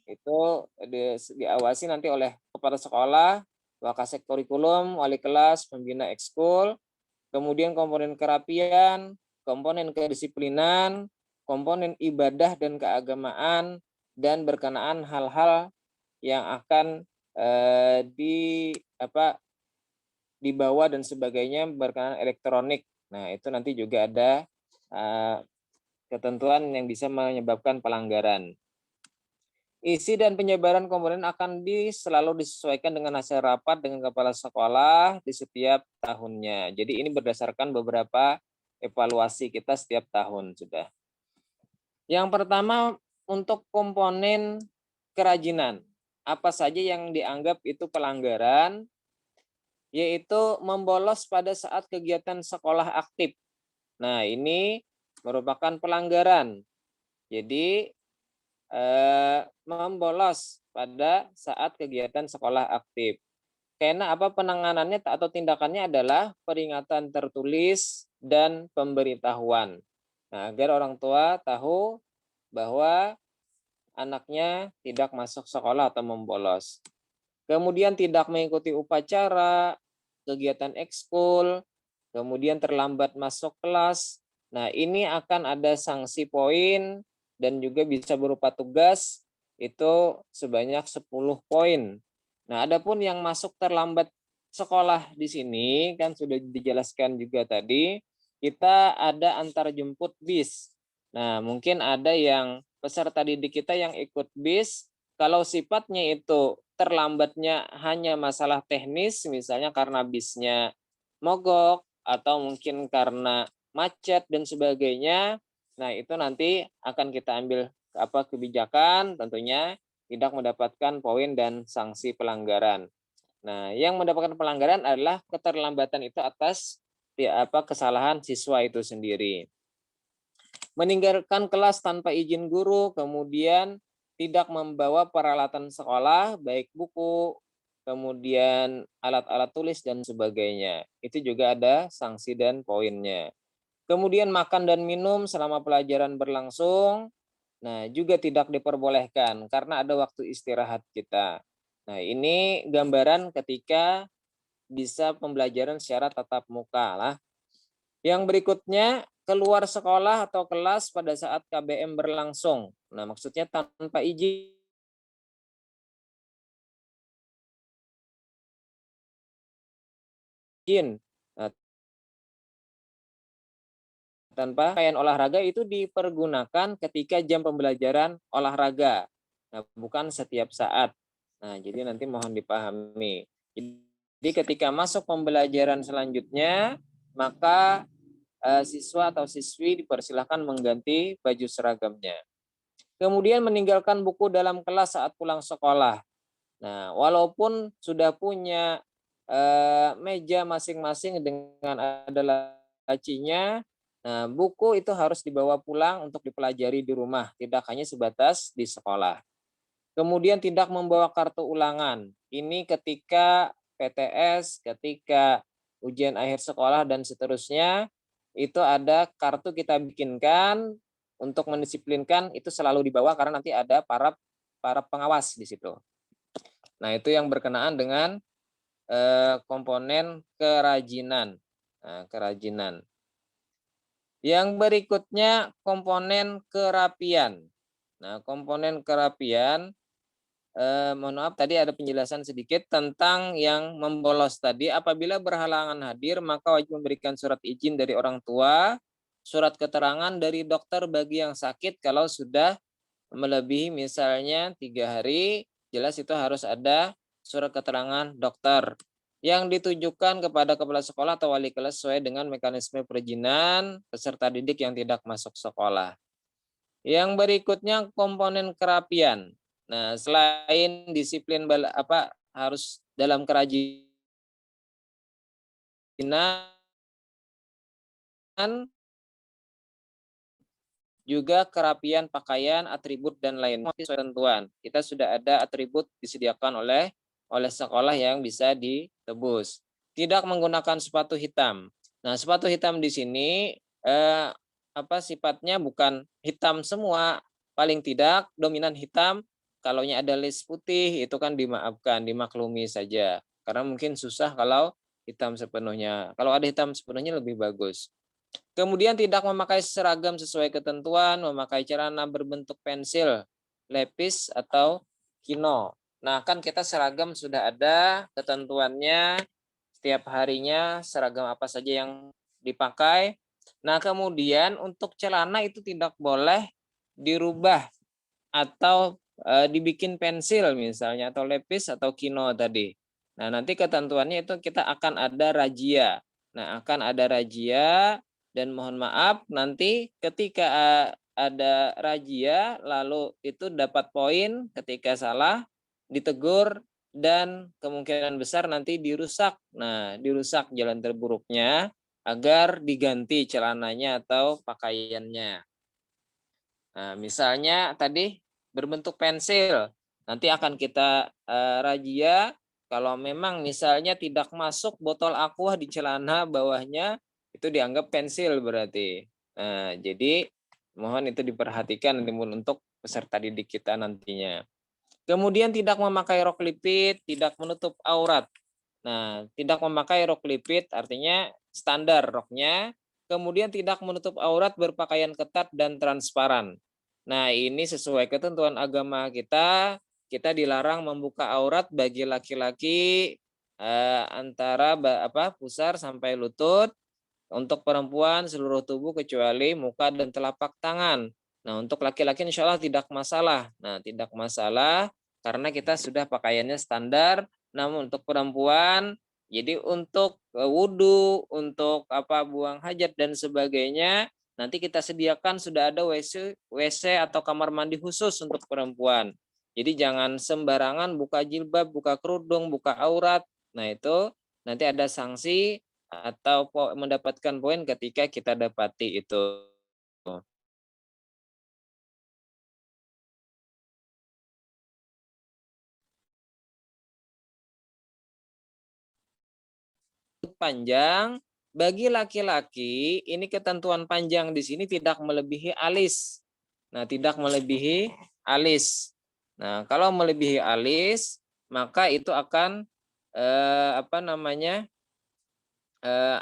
itu diawasi nanti oleh kepala sekolah, wakasek kurikulum, wali kelas, pembina ekskul, kemudian komponen kerapian, komponen kedisiplinan, komponen ibadah dan keagamaan, dan berkenaan hal-hal yang akan dibawa dan sebagainya berkenaan elektronik. Nah, itu nanti juga ada ketentuan yang bisa menyebabkan pelanggaran. Isi dan penyebaran komponen akan selalu disesuaikan dengan hasil rapat dengan kepala sekolah di setiap tahunnya. Jadi ini berdasarkan beberapa evaluasi kita setiap tahun sudah. Yang pertama untuk komponen kerajinan. Apa saja yang dianggap itu pelanggaran, yaitu membolos pada saat kegiatan sekolah aktif. Nah, ini merupakan pelanggaran. Jadi membolos pada saat kegiatan sekolah aktif. Karena apa penanganannya atau tindakannya adalah peringatan tertulis dan pemberitahuan. Nah, agar orang tua tahu bahwa anaknya tidak masuk sekolah atau membolos. Kemudian tidak mengikuti upacara, kegiatan ekskul, kemudian terlambat masuk kelas. Nah, ini akan ada sanksi poin dan juga bisa berupa tugas itu sebanyak 10 poin. Nah, adapun yang masuk terlambat sekolah di sini kan sudah dijelaskan juga tadi, kita ada antar jemput bis. Nah, mungkin ada yang peserta didik kita yang ikut bis, kalau sifatnya itu terlambatnya hanya masalah teknis, misalnya karena bisnya mogok atau mungkin karena macet dan sebagainya. Nah, itu nanti akan kita ambil kebijakan, tentunya tidak mendapatkan poin dan sanksi pelanggaran. Nah, yang mendapatkan pelanggaran adalah keterlambatan itu atas kesalahan siswa itu sendiri. Meninggalkan kelas tanpa izin guru, kemudian tidak membawa peralatan sekolah, baik buku, kemudian alat-alat tulis dan sebagainya. Itu juga ada sanksi dan poinnya. Kemudian makan dan minum selama pelajaran berlangsung, nah juga tidak diperbolehkan karena ada waktu istirahat kita. Nah, ini gambaran ketika bisa pembelajaran secara tatap muka lah. Yang berikutnya, keluar sekolah atau kelas pada saat KBM berlangsung. Nah, maksudnya tanpa izin. Nah, tanpa pakaian olahraga itu dipergunakan ketika jam pembelajaran olahraga. Nah, bukan setiap saat. Nah, jadi nanti mohon dipahami. Jadi ketika masuk pembelajaran selanjutnya, maka siswa atau siswi dipersilahkan mengganti baju seragamnya. Kemudian meninggalkan buku dalam kelas saat pulang sekolah. Nah, walaupun sudah punya meja masing-masing dengan ada lacinya, nah, buku itu harus dibawa pulang untuk dipelajari di rumah, tidak hanya sebatas di sekolah. Kemudian tidak membawa kartu ulangan. Ini ketika PTS, ketika ujian akhir sekolah dan seterusnya, itu ada kartu kita bikinkan untuk mendisiplinkan, itu selalu dibawa karena nanti ada para pengawas di situ. Nah, itu yang berkenaan dengan komponen kerajinan. Nah, kerajinan. Yang berikutnya komponen kerapian. Nah, komponen kerapian, mohon maaf tadi ada penjelasan sedikit tentang yang membolos tadi. Apabila berhalangan hadir, maka wajib memberikan surat izin dari orang tua, surat keterangan dari dokter bagi yang sakit kalau sudah melebihi misalnya 3 hari, jelas itu harus ada surat keterangan dokter yang ditujukan kepada kepala sekolah atau wali kelas sesuai dengan mekanisme perizinan peserta didik yang tidak masuk sekolah. Yang berikutnya komponen kerapian. Nah, selain disiplin harus dalam kerajinan, juga kerapian pakaian, atribut dan lainnya sesuai ketentuan. Kita sudah ada atribut disediakan oleh sekolah yang bisa ditebus. Tidak menggunakan sepatu hitam. Nah, sepatu hitam di sini sifatnya bukan hitam semua, paling tidak dominan hitam. Kalaunya ada list putih itu kan dimaafkan, dimaklumi saja. Karena mungkin susah kalau hitam sepenuhnya. Kalau ada hitam sepenuhnya lebih bagus. Kemudian tidak memakai seragam sesuai ketentuan, memakai celana berbentuk pensil, lepis, atau kino. Nah, kan kita seragam sudah ada ketentuannya, setiap harinya seragam apa saja yang dipakai. Nah, kemudian untuk celana itu tidak boleh dirubah atau dibikin pensil misalnya, atau lepis, atau kino tadi. Nah, nanti ketentuannya itu kita akan ada razia. Nah, akan ada razia. Dan mohon maaf nanti ketika ada razia lalu itu dapat poin, ketika salah ditegur dan kemungkinan besar nanti dirusak. Nah, dirusak jalan terburuknya agar diganti celananya atau pakaiannya. Nah, misalnya tadi berbentuk pensil, nanti akan kita razia kalau memang misalnya tidak masuk botol aqua di celana bawahnya, itu dianggap pensil berarti. Nah, jadi mohon itu diperhatikan untuk peserta didik kita nantinya. Kemudian tidak memakai rok lipit, tidak menutup aurat. Nah, tidak memakai rok lipit artinya standar roknya, kemudian tidak menutup aurat, berpakaian ketat dan transparan. Nah, ini sesuai ketentuan agama kita dilarang membuka aurat bagi laki-laki antara pusar sampai lutut. Untuk perempuan seluruh tubuh kecuali muka dan telapak tangan. Nah, untuk laki-laki insya Allah tidak masalah. Nah, tidak masalah karena kita sudah pakaiannya standar. Namun untuk perempuan, jadi untuk wudhu, untuk buang hajat dan sebagainya, nanti kita sediakan sudah ada WC atau kamar mandi khusus untuk perempuan. Jadi jangan sembarangan buka jilbab, buka kerudung, buka aurat. Nah, itu nanti ada sanksi atau mendapatkan poin ketika kita dapati itu. Panjang bagi laki-laki ini ketentuan panjang di sini tidak melebihi alis. Nah, tidak melebihi alis. Nah, kalau melebihi alis maka itu akan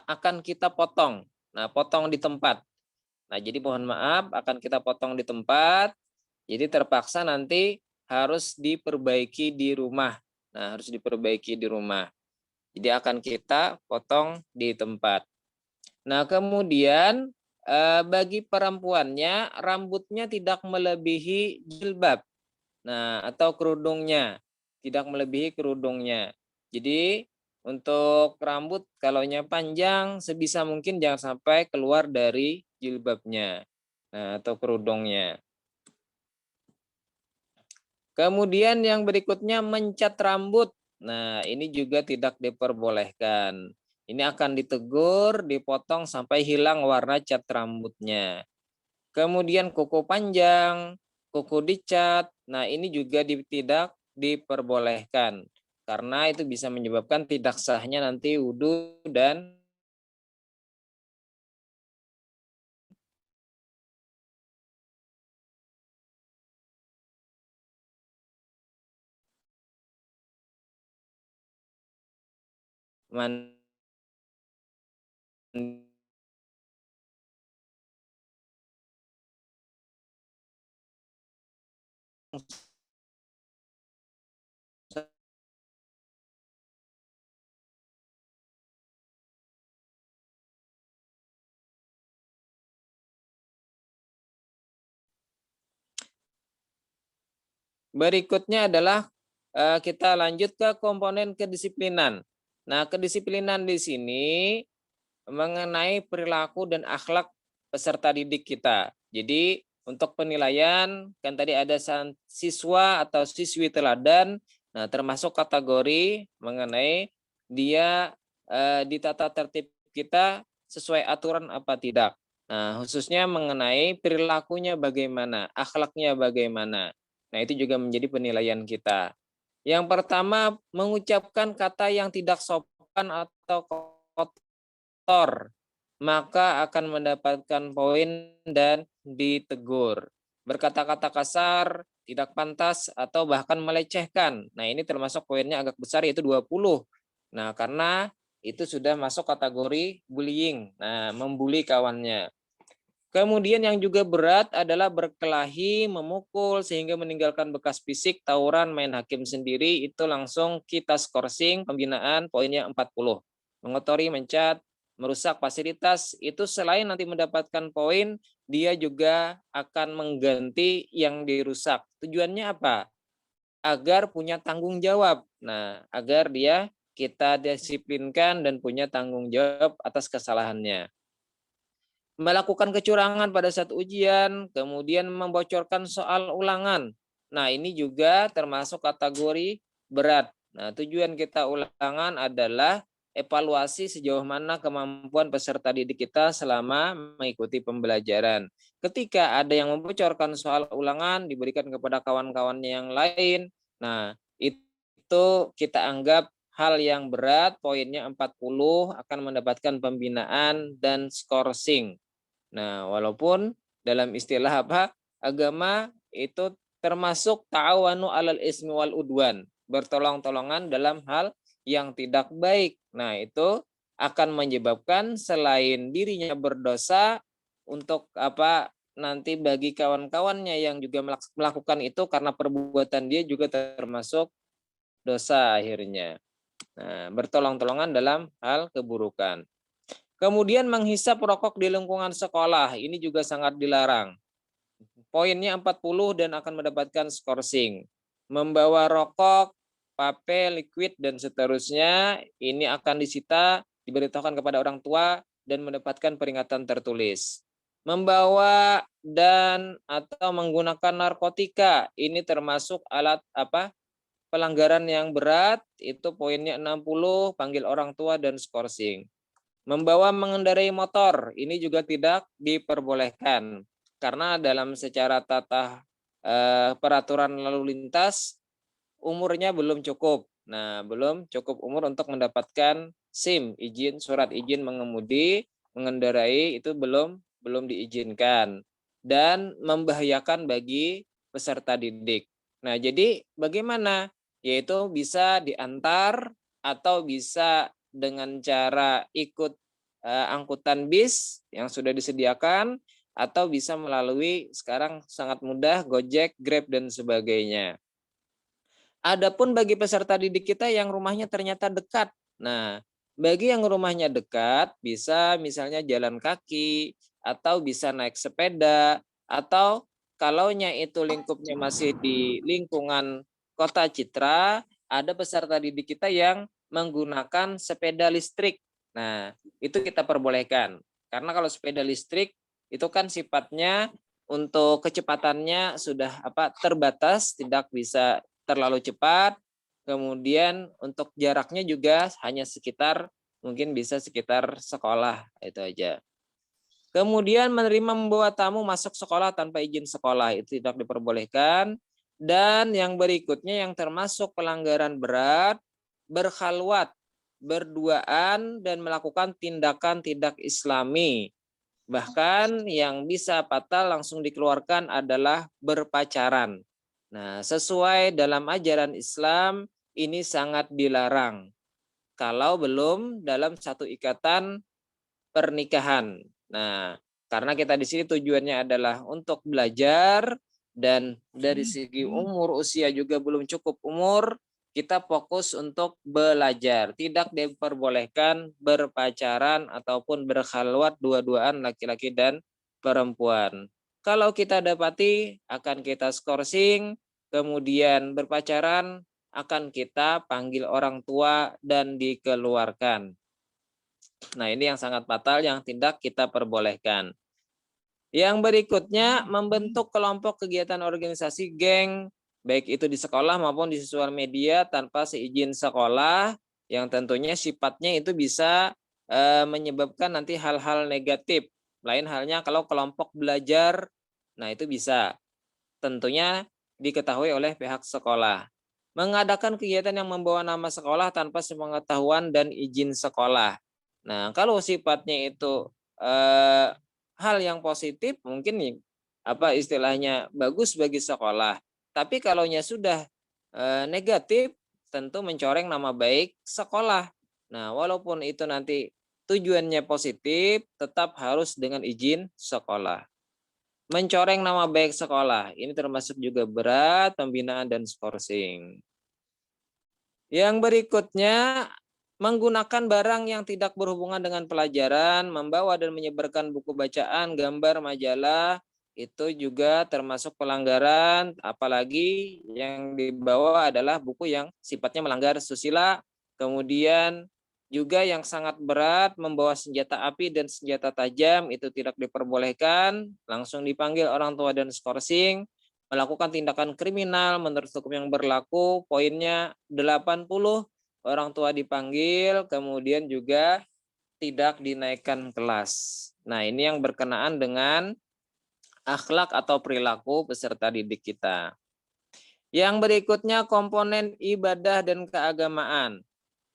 akan kita potong. Nah, potong di tempat. Nah, jadi mohon maaf akan kita potong di tempat. Jadi terpaksa nanti harus diperbaiki di rumah. Nah, harus diperbaiki di rumah. Jadi akan kita potong di tempat. Nah, kemudian bagi perempuannya rambutnya tidak melebihi jilbab. Nah, atau kerudungnya. Tidak melebihi kerudungnya. Jadi untuk rambut kalaunya panjang sebisa mungkin jangan sampai keluar dari jilbabnya. Nah, atau kerudungnya. Kemudian yang berikutnya mencat rambut. Nah, ini juga tidak diperbolehkan. Ini akan ditegur, dipotong sampai hilang warna cat rambutnya. Kemudian kuku panjang, kuku dicat. Nah, ini juga tidak diperbolehkan. Karena itu bisa menyebabkan tidak sahnya nanti wudhu dan mandi Berikutnya adalah kita lanjut ke komponen kedisiplinan. Nah, kedisiplinan di sini mengenai perilaku dan akhlak peserta didik kita. Jadi untuk penilaian kan tadi ada siswa atau siswi teladan. Nah, termasuk kategori mengenai dia di tata tertib kita sesuai aturan apa tidak. Nah, khususnya mengenai perilakunya bagaimana, akhlaknya bagaimana. Nah, itu juga menjadi penilaian kita. Yang pertama, mengucapkan kata yang tidak sopan atau kotor, maka akan mendapatkan poin dan ditegur. Berkata-kata kasar, tidak pantas, atau bahkan melecehkan. Nah, ini termasuk poinnya agak besar, yaitu 20. Nah, karena itu sudah masuk kategori bullying. Nah, membuli kawannya. Kemudian yang juga berat adalah berkelahi, memukul, sehingga meninggalkan bekas fisik, tawuran, main hakim sendiri, itu langsung kita skorsing, pembinaan, poinnya 40. Mengotori, mencat, merusak fasilitas, itu selain nanti mendapatkan poin, dia juga akan mengganti yang dirusak. Tujuannya apa? Agar punya tanggung jawab. Nah, agar dia kita disiplinkan dan punya tanggung jawab atas kesalahannya. Melakukan kecurangan pada saat ujian, kemudian membocorkan soal ulangan. Nah, ini juga termasuk kategori berat. Nah, tujuan kita ulangan adalah evaluasi sejauh mana kemampuan peserta didik kita selama mengikuti pembelajaran. Ketika ada yang membocorkan soal ulangan, diberikan kepada kawan-kawannya yang lain. Nah, itu kita anggap hal yang berat, poinnya 40, akan mendapatkan pembinaan dan skorsing. Nah, walaupun dalam istilah agama itu termasuk ta'awanu 'alal ismi wal udwan, bertolong-tolongan dalam hal yang tidak baik. Nah, itu akan menyebabkan selain dirinya berdosa, untuk nanti bagi kawan-kawannya yang juga melakukan itu karena perbuatan dia juga termasuk dosa akhirnya. Nah, bertolong-tolongan dalam hal keburukan. Kemudian menghisap rokok di lingkungan sekolah, ini juga sangat dilarang. Poinnya 40 dan akan mendapatkan skorsing. Membawa rokok, vape, liquid, dan seterusnya, ini akan disita, diberitahukan kepada orang tua, dan mendapatkan peringatan tertulis. Membawa dan atau menggunakan narkotika, ini termasuk alat pelanggaran yang berat, itu poinnya 60, panggil orang tua dan skorsing. Membawa mengendarai motor, ini juga tidak diperbolehkan. Karena dalam secara tata peraturan lalu lintas, umurnya belum cukup. Nah, belum cukup umur untuk mendapatkan SIM, surat izin mengemudi, mengendarai, itu belum diizinkan. Dan membahayakan bagi peserta didik. Nah, jadi bagaimana? Yaitu bisa diantar atau bisa dengan cara ikut angkutan bis yang sudah disediakan, atau bisa melalui sekarang sangat mudah Gojek, Grab, dan sebagainya. Adapun bagi peserta didik kita yang rumahnya ternyata dekat. Nah, bagi yang rumahnya dekat bisa misalnya jalan kaki, atau bisa naik sepeda, atau kalaunya itu lingkupnya masih di lingkungan Kota Citra, ada peserta didik kita yang menggunakan sepeda listrik. Nah, itu kita perbolehkan. Karena kalau sepeda listrik itu kan sifatnya untuk kecepatannya sudah terbatas, tidak bisa terlalu cepat. Kemudian untuk jaraknya juga hanya sekitar, mungkin bisa sekitar sekolah, itu aja. Kemudian menerima membawa tamu masuk sekolah tanpa izin sekolah, itu tidak diperbolehkan. Dan yang berikutnya yang termasuk pelanggaran berat, berkhalwat, berduaan, dan melakukan tindakan tidak islami. Bahkan yang bisa fatal langsung dikeluarkan adalah berpacaran. Nah, sesuai dalam ajaran Islam, ini sangat dilarang kalau belum dalam satu ikatan pernikahan. Nah, karena kita di sini tujuannya adalah untuk belajar, dan dari segi umur, usia juga belum cukup umur, kita fokus untuk belajar. Tidak diperbolehkan berpacaran ataupun berkhalwat dua-duaan laki-laki dan perempuan. Kalau kita dapati, akan kita skorsing, kemudian berpacaran, akan kita panggil orang tua dan dikeluarkan. Nah, ini yang sangat fatal yang tidak kita perbolehkan. Yang berikutnya, membentuk kelompok kegiatan organisasi geng, baik itu di sekolah maupun di sosial media tanpa seizin sekolah, yang tentunya sifatnya itu bisa menyebabkan nanti hal-hal negatif. Lain halnya kalau kelompok belajar, nah itu bisa tentunya diketahui oleh pihak sekolah. Mengadakan kegiatan yang membawa nama sekolah tanpa sepengetahuan dan izin sekolah. Nah, kalau sifatnya itu hal yang positif, mungkin apa istilahnya bagus bagi sekolah. Tapi kalaunya sudah negatif, tentu mencoreng nama baik sekolah. Nah, walaupun itu nanti tujuannya positif, tetap harus dengan izin sekolah. Mencoreng nama baik sekolah, ini termasuk juga berat pembinaan dan skorsing. Yang berikutnya, menggunakan barang yang tidak berhubungan dengan pelajaran, membawa dan menyebarkan buku bacaan, gambar, majalah, itu juga termasuk pelanggaran, apalagi yang dibawa adalah buku yang sifatnya melanggar susila, kemudian juga yang sangat berat, membawa senjata api dan senjata tajam, itu tidak diperbolehkan, langsung dipanggil orang tua dan skorsing. Melakukan tindakan kriminal menurut hukum yang berlaku, poinnya 80, orang tua dipanggil, kemudian juga tidak dinaikkan kelas. Nah, ini yang berkenaan dengan akhlak atau perilaku peserta didik kita. Yang berikutnya komponen ibadah dan keagamaan,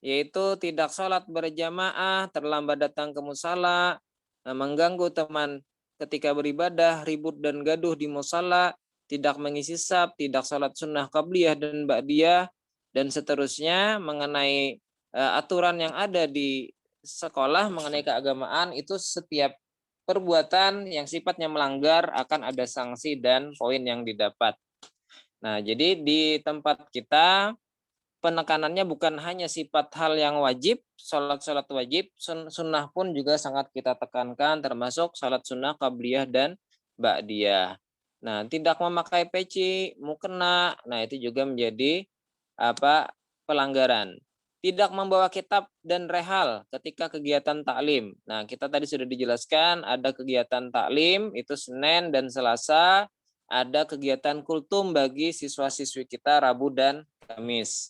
yaitu tidak sholat berjamaah, terlambat datang ke musala, mengganggu teman ketika beribadah, ribut dan gaduh di musala, tidak mengisi saf, tidak sholat sunnah qabliyah dan ba'diyah, dan seterusnya mengenai aturan yang ada di sekolah mengenai keagamaan, itu setiap perbuatan yang sifatnya melanggar akan ada sanksi dan poin yang didapat. Nah, jadi di tempat kita penekanannya bukan hanya sifat hal yang wajib, sholat wajib, sunnah pun juga sangat kita tekankan, termasuk sholat sunnah qabliyah dan ba'diyah. Nah, tidak memakai peci, mukena, nah itu juga menjadi pelanggaran. Tidak membawa kitab dan rehal ketika kegiatan taklim. Nah, kita tadi sudah dijelaskan ada kegiatan taklim itu Senin dan Selasa, ada kegiatan kultum bagi siswa-siswi kita Rabu dan Kamis.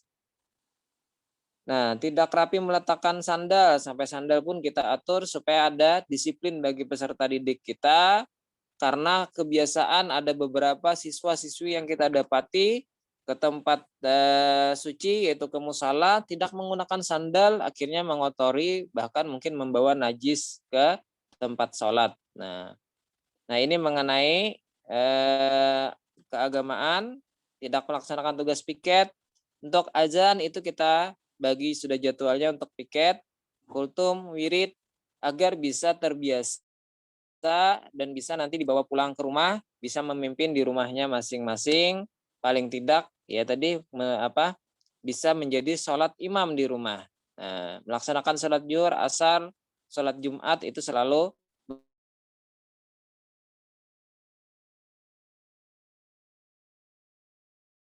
Nah, tidak rapi meletakkan sandal, sampai sandal pun kita atur supaya ada disiplin bagi peserta didik kita, karena kebiasaan ada beberapa siswa-siswi yang kita dapati ke tempat suci yaitu ke musala tidak menggunakan sandal, akhirnya mengotori bahkan mungkin membawa najis ke tempat sholat. Nah ini mengenai keagamaan, tidak melaksanakan tugas piket. Untuk azan itu kita bagi sudah jadwalnya untuk piket, kultum, wirid, agar bisa terbiasa dan bisa nanti dibawa pulang ke rumah, bisa memimpin di rumahnya masing-masing, paling tidak ya tadi bisa menjadi sholat imam di rumah. Nah, melaksanakan sholat zuhur, asar, sholat Jumat itu selalu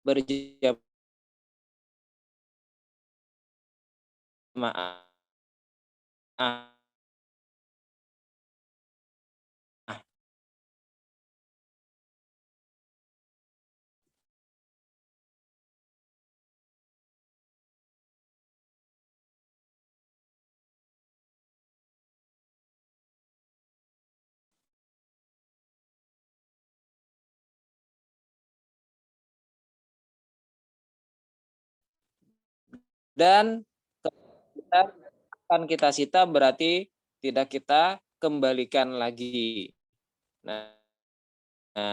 berjamaah. Dan kita akan kita sita berarti tidak kita kembalikan lagi. Nah,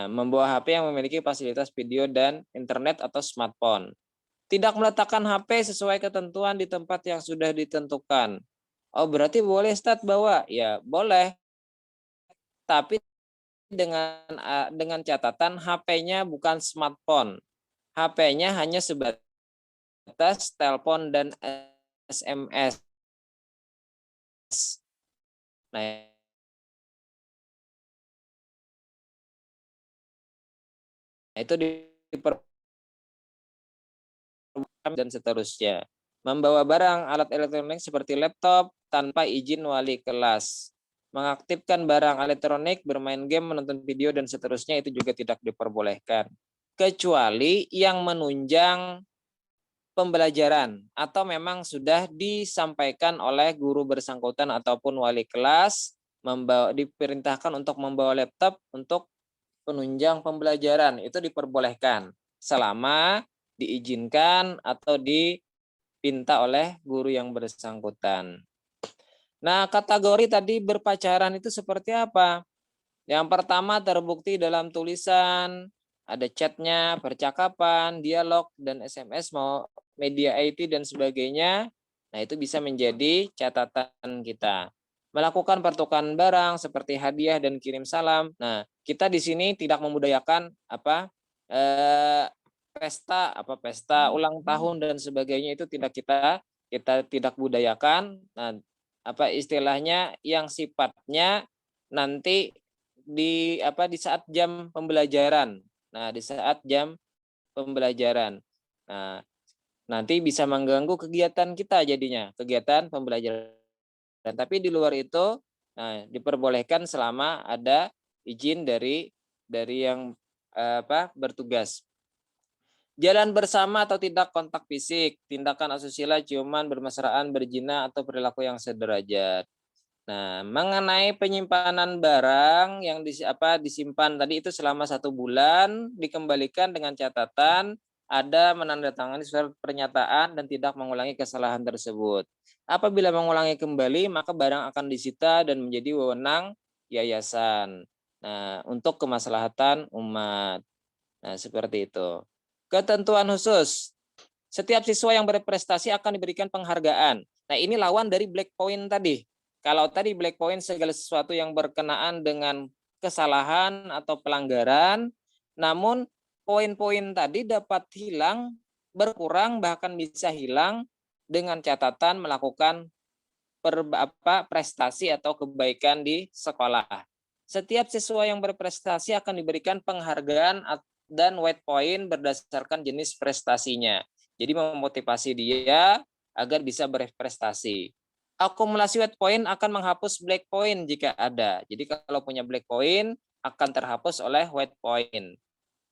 membawa HP yang memiliki fasilitas video dan internet atau smartphone. Tidak meletakkan HP sesuai ketentuan di tempat yang sudah ditentukan. Oh, berarti boleh Ustaz bawa? Ya, boleh. Tapi dengan catatan HP-nya bukan smartphone. HP-nya hanya sebatas telepon dan SMS. Nah, itu diperbolehkan dan seterusnya. Membawa barang alat elektronik seperti laptop tanpa izin wali kelas. Mengaktifkan barang elektronik, bermain game, menonton video, dan seterusnya itu juga tidak diperbolehkan. Kecuali yang menunjang pembelajaran atau memang sudah disampaikan oleh guru bersangkutan ataupun wali kelas diperintahkan untuk membawa laptop untuk penunjang pembelajaran, itu diperbolehkan selama diizinkan atau dipinta oleh guru yang bersangkutan. Nah, kategori tadi berpacaran itu seperti apa? Yang pertama terbukti dalam tulisan, ada chatnya, percakapan, dialog, dan SMS, mau media IT dan sebagainya. Nah, itu bisa menjadi catatan kita. Melakukan pertukaran barang seperti hadiah dan kirim salam. Nah, kita di sini tidak membudayakan pesta ulang tahun dan sebagainya, itu tidak kita tidak budayakan. Nah, istilahnya yang sifatnya nanti di saat jam pembelajaran. Nah, di saat jam pembelajaran. Nah, nanti bisa mengganggu kegiatan kita jadinya, kegiatan pembelajaran. Tapi di luar itu, nah, diperbolehkan selama ada izin dari yang bertugas. Jalan bersama atau tidak kontak fisik, tindakan asusila, ciuman, bermesraan, berzina, atau perilaku yang sederajat. Nah, mengenai penyimpanan barang yang disimpan tadi itu selama 1 bulan, dikembalikan dengan catatan ada menandatangani surat pernyataan dan tidak mengulangi kesalahan tersebut. Apabila mengulangi kembali, maka barang akan disita dan menjadi wewenang yayasan. Nah, untuk kemaslahatan umat. Nah, seperti itu. Ketentuan khusus. Setiap siswa yang berprestasi akan diberikan penghargaan. Nah, ini lawan dari black point tadi. Kalau tadi black point segala sesuatu yang berkenaan dengan kesalahan atau pelanggaran, namun poin-poin tadi dapat hilang, berkurang, bahkan bisa hilang dengan catatan melakukan prestasi atau kebaikan di sekolah. Setiap siswa yang berprestasi akan diberikan penghargaan dan white point berdasarkan jenis prestasinya. Jadi memotivasi dia agar bisa berprestasi. Akumulasi white point akan menghapus black point jika ada. Jadi kalau punya black point akan terhapus oleh white point.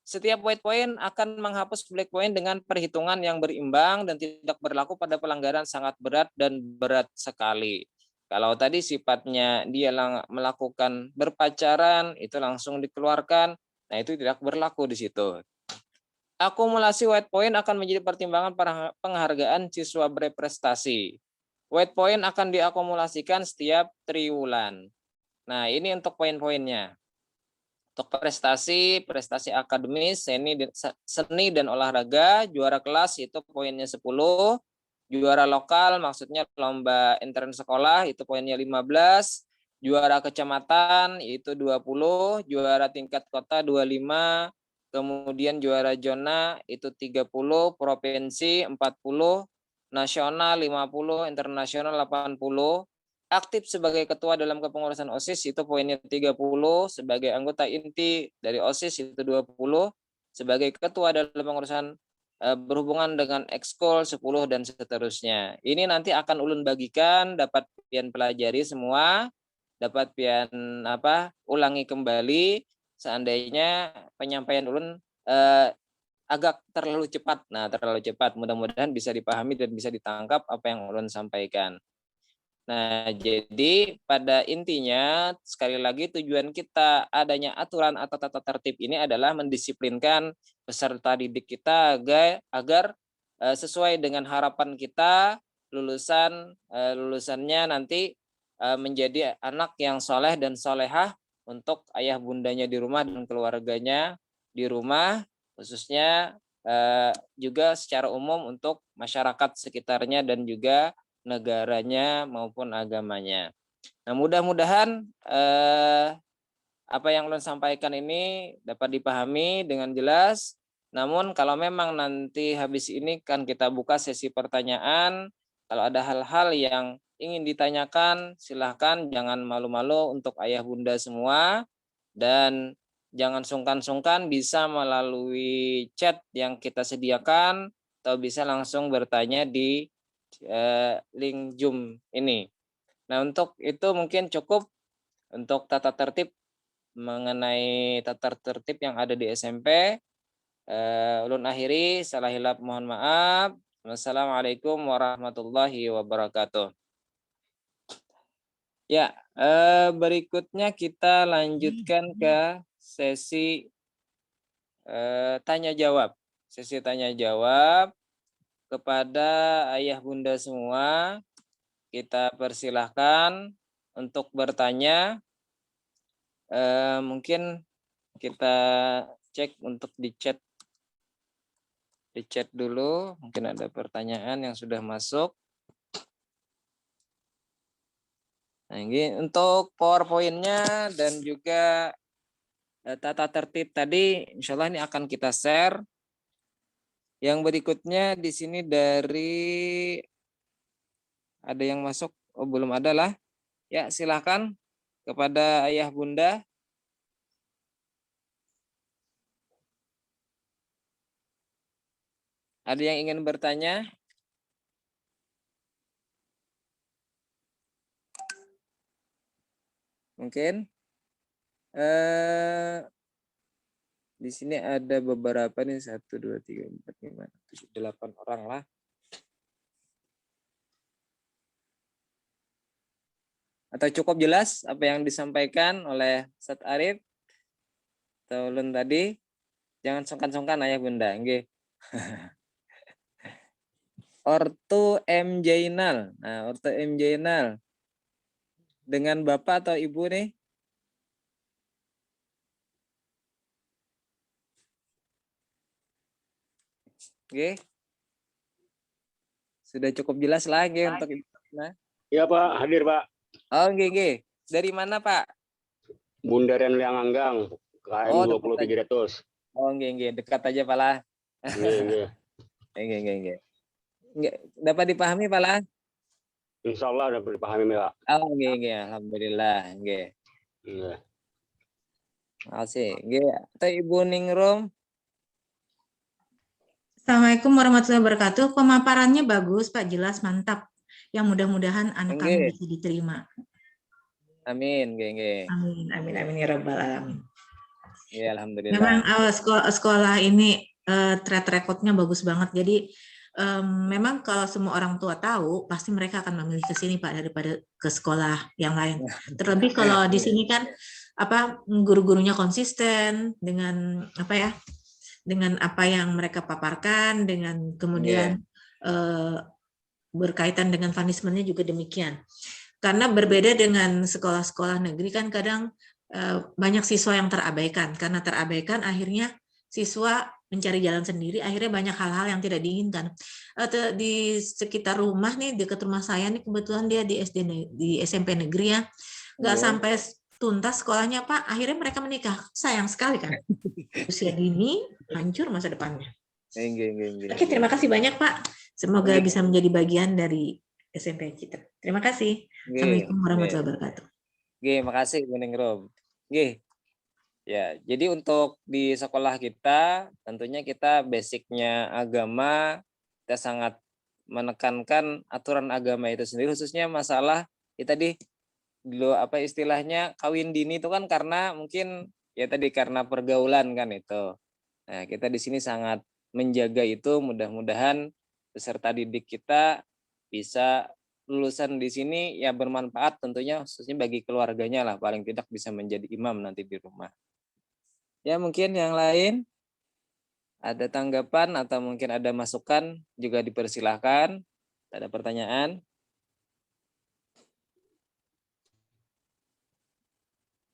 Setiap white point akan menghapus black point dengan perhitungan yang berimbang dan tidak berlaku pada pelanggaran sangat berat dan berat sekali. Kalau tadi sifatnya dia melakukan berpacaran, itu langsung dikeluarkan. Nah, itu tidak berlaku di situ. Akumulasi white point akan menjadi pertimbangan penghargaan siswa berprestasi. White point akan diakumulasikan setiap triwulan. Nah, ini untuk poin-poinnya. Untuk prestasi akademis, seni dan olahraga, juara kelas itu poinnya 10, juara lokal maksudnya lomba intern sekolah itu poinnya 15, juara kecamatan itu 20, juara tingkat kota 25, kemudian juara zona itu 30, provinsi 40, nasional 50, internasional 80. Aktif sebagai ketua dalam kepengurusan OSIS itu poinnya 30, sebagai anggota inti dari OSIS itu 20, sebagai ketua dalam pengurusan berhubungan dengan ekskul 10 dan seterusnya. Ini nanti akan ulun bagikan, dapat pian pelajari semua, dapat pian ulangi kembali seandainya penyampaian ulun agak terlalu cepat. Nah, terlalu cepat, mudah-mudahan bisa dipahami dan bisa ditangkap apa yang ulun sampaikan. Nah, jadi pada intinya sekali lagi tujuan kita adanya aturan atau tata tertib ini adalah mendisiplinkan peserta didik kita agar sesuai dengan harapan kita lulusannya nanti menjadi anak yang soleh dan solehah untuk ayah bundanya di rumah dan keluarganya di rumah, khususnya juga secara umum untuk masyarakat sekitarnya dan juga negaranya maupun agamanya. Nah, mudah-mudahan apa yang ulun sampaikan ini dapat dipahami dengan jelas. Namun kalau memang nanti habis ini kan kita buka sesi pertanyaan. Kalau ada hal-hal yang ingin ditanyakan, silahkan, jangan malu-malu untuk ayah bunda semua. Dan jangan sungkan-sungkan bisa melalui chat yang kita sediakan atau bisa langsung bertanya di link Zoom ini. Nah, untuk itu mungkin cukup untuk tata tertib mengenai tata tertib yang ada di SMP. Ulun akhiri, salah hilap mohon maaf. Wassalamualaikum warahmatullahi wabarakatuh. Ya, berikutnya kita lanjutkan ke sesi tanya jawab. Sesi tanya jawab kepada ayah bunda semua. Kita persilahkan untuk bertanya. Mungkin kita cek untuk di chat dulu, mungkin ada pertanyaan yang sudah masuk. Nah, ini untuk PowerPoint-nya dan juga tata tertib tadi, insya Allah ini akan kita share. Yang berikutnya di sini dari ada yang masuk, oh belum ada lah. Ya, silahkan kepada ayah bunda. Ada yang ingin bertanya? Mungkin di sini ada beberapa nih 1, 2, 3, 4, 5, 7, 8 orang lah. Atau cukup jelas apa yang disampaikan oleh Ustaz Arif atau ulun tadi? Jangan sungkan-sungkan ayah bunda. Nggih. Ortu M Jainal. Nah, Ortu M Jainal. Dengan Bapak atau Ibu nih? Oke. Sudah cukup jelas lagi untuk Ibu. Nah. Iya Pak, hadir Pak. Oh, nggih. Dari mana Pak? Bundaran Lianganggang, KM 20300. Oh, nggih. Dekat aja Pak lah. Nggih. Nggih. Nggih, dapat dipahami Pak lah? Insya Allah dapat dipahami Pak. Oh, nggih. Alhamdulillah, nggih. Nggih. Makasih. Nggih, atau Ibu Ningrum? Assalamualaikum warahmatullahi wabarakatuh. Pemaparannya bagus, Pak. Jelas, mantap. Yang mudah-mudahan anak kami bisa diterima. Amin, nggih. Amin ya rabbal alamin. Ya, alhamdulillah. Memang sekolah ini track record-nya bagus banget. Jadi memang kalau semua orang tua tahu, pasti mereka akan memilih ke sini Pak daripada ke sekolah yang lain. Terlebih kalau di sini kan guru-gurunya konsisten dengan dengan apa yang mereka paparkan, dengan kemudian berkaitan dengan punishment-nya juga demikian. Karena berbeda dengan sekolah-sekolah negeri kan kadang banyak siswa yang terabaikan. Karena terabaikan akhirnya siswa mencari jalan sendiri, akhirnya banyak hal-hal yang tidak diinginkan. Di sekitar rumah nih, dekat rumah saya nih, kebetulan dia di SMP negeri ya, nggak sampai tuntas sekolahnya Pak, akhirnya mereka menikah. Sayang sekali kan. Usia dini, hancur masa depannya. Oke, terima kasih banyak Pak. Semoga bisa menjadi bagian dari SMP kita. Terima kasih. Assalamualaikum warahmatullahi wabarakatuh. Makasih Bu Ningrum. Ya, jadi untuk di sekolah kita, tentunya kita basicnya agama, kita sangat menekankan aturan agama itu sendiri, khususnya masalah tadi dulu istilahnya kawin dini itu kan karena mungkin ya tadi karena pergaulan kan itu. Nah, kita di sini sangat menjaga itu, mudah-mudahan peserta didik kita bisa lulusan di sini ya bermanfaat tentunya, khususnya bagi keluarganya lah, paling tidak bisa menjadi imam nanti di rumah. Ya, mungkin yang lain ada tanggapan atau mungkin ada masukan juga dipersilahkan. Ada pertanyaan?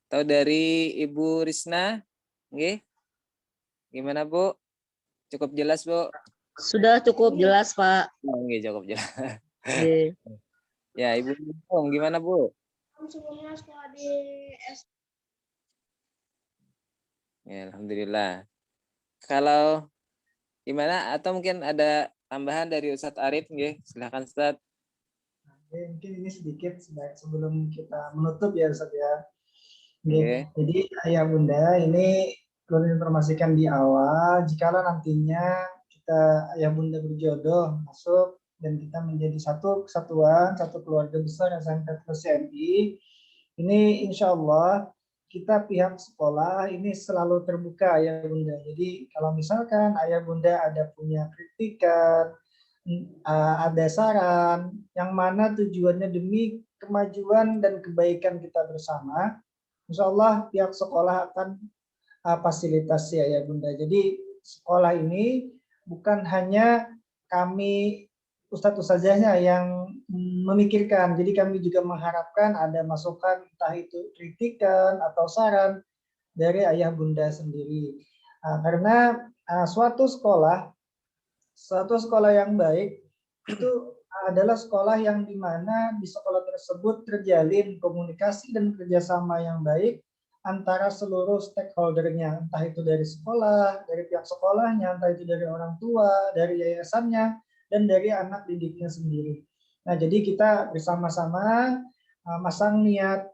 Atau dari Ibu Risna? Nggih. Gimana Bu? Cukup jelas Bu? Sudah cukup jelas Pak. Nggih, cukup jelas. Ya, Ibu Ningrum, gimana Bu? Sebelumnya sekolah di Ya, alhamdulillah. Kalau gimana atau mungkin ada tambahan dari Ustadz Arif nggih? Silakan Ustadz. Mungkin ini sedikit sebelum kita menutup ya Ustadz ya. Jadi ayah bunda ini perlu informasikan di awal, jikalau nantinya kita ayah bunda berjodoh masuk dan kita menjadi satu kesatuan, satu keluarga besar SMP plus CMI. Ini insya Allah kita pihak sekolah ini selalu terbuka ayah bunda. Jadi kalau misalkan ayah bunda ada punya kritikan, ada saran, yang mana tujuannya demi kemajuan dan kebaikan kita bersama, insya Allah pihak sekolah akan fasilitasi ayah bunda. Jadi sekolah ini bukan hanya kami Ustadz Ustazahnya yang memikirkan. Jadi kami juga mengharapkan ada masukan entah itu kritikan atau saran dari ayah bunda sendiri. Karena suatu sekolah yang baik itu adalah sekolah yang dimana di sekolah tersebut terjalin komunikasi dan kerjasama yang baik antara seluruh stakeholdernya, entah itu dari sekolah, dari pihak sekolahnya, entah itu dari orang tua, dari yayasannya, dan dari anak didiknya sendiri. Nah, jadi kita bersama-sama masang niat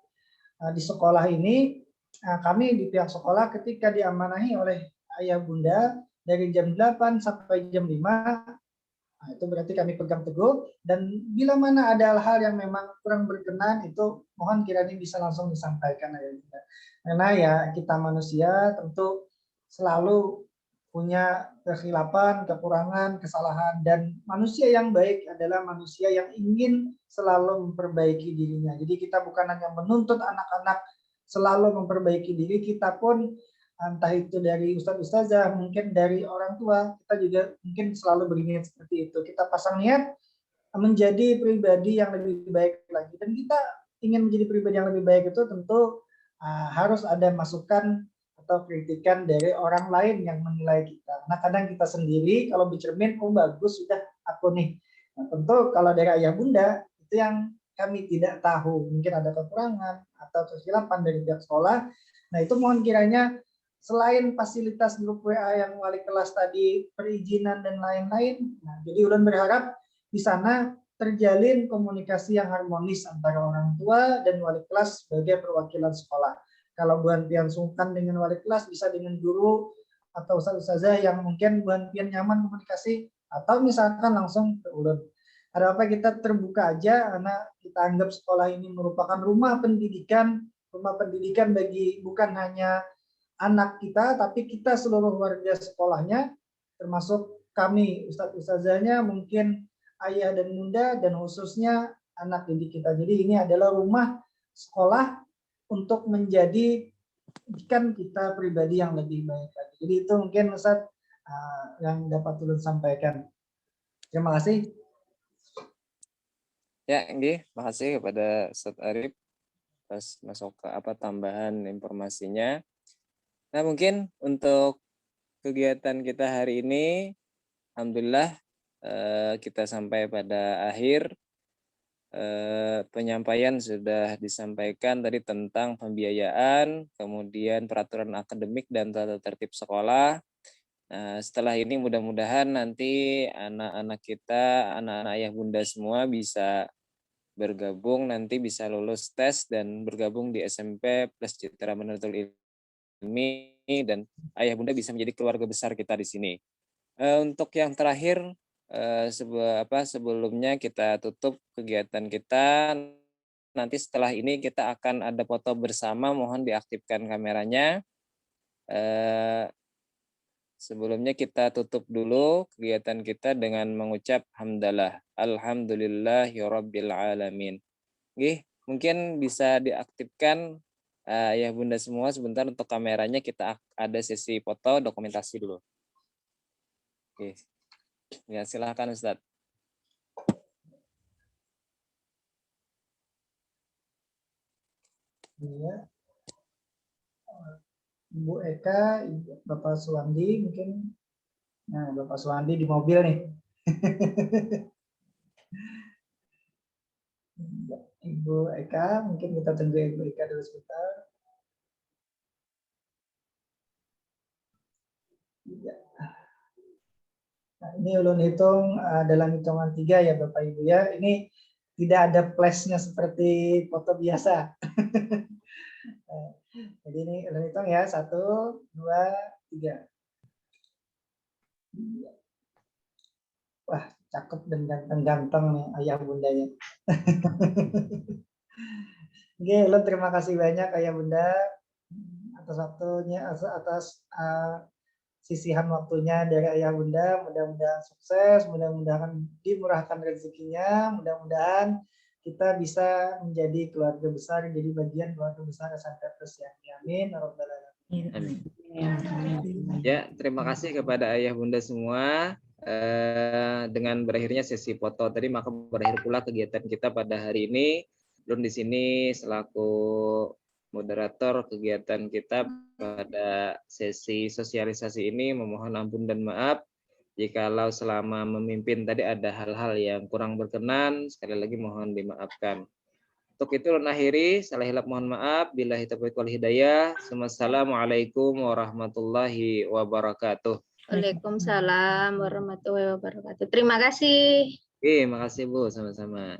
di sekolah ini. Kami di pihak sekolah ketika diamanahi oleh ayah bunda dari jam 8 sampai jam 5, nah, itu berarti kami pegang teguh, dan bila mana ada hal yang memang kurang berkenan itu mohon kiranya bisa langsung disampaikan ayah bunda. Karena ya kita manusia tentu selalu punya kekhilafan, kekurangan, kesalahan, dan manusia yang baik adalah manusia yang ingin selalu memperbaiki dirinya. Jadi kita bukan hanya menuntut anak-anak selalu memperbaiki diri, kita pun entah itu dari ustadz ustazah, mungkin dari orang tua, kita juga mungkin selalu berniat seperti itu. Kita pasang niat menjadi pribadi yang lebih baik lagi, dan kita ingin menjadi pribadi yang lebih baik itu tentu harus ada masukan atau kritikan dari orang lain yang menilai kita. Nah, kadang kita sendiri kalau bercermin, oh bagus sudah aku nih. Nah, tentu kalau dari ayah bunda itu yang kami tidak tahu, mungkin ada kekurangan atau kesilapan dari pihak sekolah. Nah, itu mohon kiranya selain fasilitas grup WA yang wali kelas tadi, perizinan dan lain-lain, nah, jadi Ulun berharap di sana terjalin komunikasi yang harmonis antara orang tua dan wali kelas sebagai perwakilan sekolah. Kalau Bu Hanpian sungkan dengan wali kelas, bisa dengan guru atau ustazah yang mungkin Bu Hanpian nyaman komunikasi, atau misalkan langsung ke Ulun. Ada apa kita terbuka aja, karena kita anggap sekolah ini merupakan rumah pendidikan bagi bukan hanya anak kita, tapi kita seluruh warga sekolahnya, termasuk kami ustadz ustazahnya, mungkin ayah dan bunda, dan khususnya anak didik kita. Jadi ini adalah rumah sekolah untuk menjadikan kita pribadi yang lebih baik lagi. Jadi itu mungkin Ustadz yang dapat Ulun sampaikan. Terima kasih. Ya, nggih, makasih kepada Ustadz Arif atas masuk ke tambahan informasinya. Nah, mungkin untuk kegiatan kita hari ini, alhamdulillah kita sampai pada akhir. Penyampaian sudah disampaikan tadi tentang pembiayaan, kemudian peraturan akademik dan tata tertib sekolah. Nah, setelah ini mudah-mudahan nanti anak-anak kita, anak-anak ayah bunda semua bisa bergabung, nanti bisa lulus tes dan bergabung di SMP plus Citra Menuntut Ilmi, dan ayah bunda bisa menjadi keluarga besar kita di sini. Untuk yang terakhir, sebelumnya kita tutup kegiatan kita. Nanti setelah ini kita akan ada foto bersama, mohon diaktifkan kameranya. Sebelumnya kita tutup dulu kegiatan kita dengan mengucap hamdalah, alhamdulillahirabbil alamin. Oke, mungkin bisa diaktifkan ya bunda semua sebentar untuk kameranya, kita ada sesi foto dokumentasi dulu. Oke. Ya, silakan Ustadz. Ya. Ibu Eka, Bapak Suwandi mungkin. Nah, Bapak Suwandi di mobil nih. Ibu Eka, mungkin kita tunggu Ibu Eka dulu sebentar. Ya. Nah, ini ulun hitung dalam hitungan 3 ya Bapak Ibu ya. Ini tidak ada flashnya seperti foto biasa. Jadi ini ulun hitung ya, 1, 2, 3. Wah, cakep dan ganteng-ganteng nih ayah bundanya. Oke, Ulun terima kasih banyak ayah bunda atas waktunya, atas sisihan waktunya dari ayah bunda. Mudah-mudahan sukses, mudah-mudahan dimurahkan rezekinya, mudah-mudahan kita bisa menjadi keluarga besar, jadi bagian keluarga besar SMP Plus ya. Amin. Ya Rabbal Alamin. Amin. Ya, terima kasih kepada ayah bunda semua. Dengan berakhirnya sesi foto tadi, maka berakhir pula kegiatan kita pada hari ini. Belum di sini selaku moderator kegiatan kita pada sesi sosialisasi ini memohon ampun dan maaf jikalau selama memimpin tadi ada hal-hal yang kurang berkenan, sekali lagi mohon dimaafkan. Untuk itu ulun akhiri, salah hilap mohon maaf, billahi taufiq wal hidayah. Assalamualaikum warahmatullahi wabarakatuh. Waalaikumsalam warahmatullahi wabarakatuh. Terima kasih. Oke, makasih Bu, sama-sama.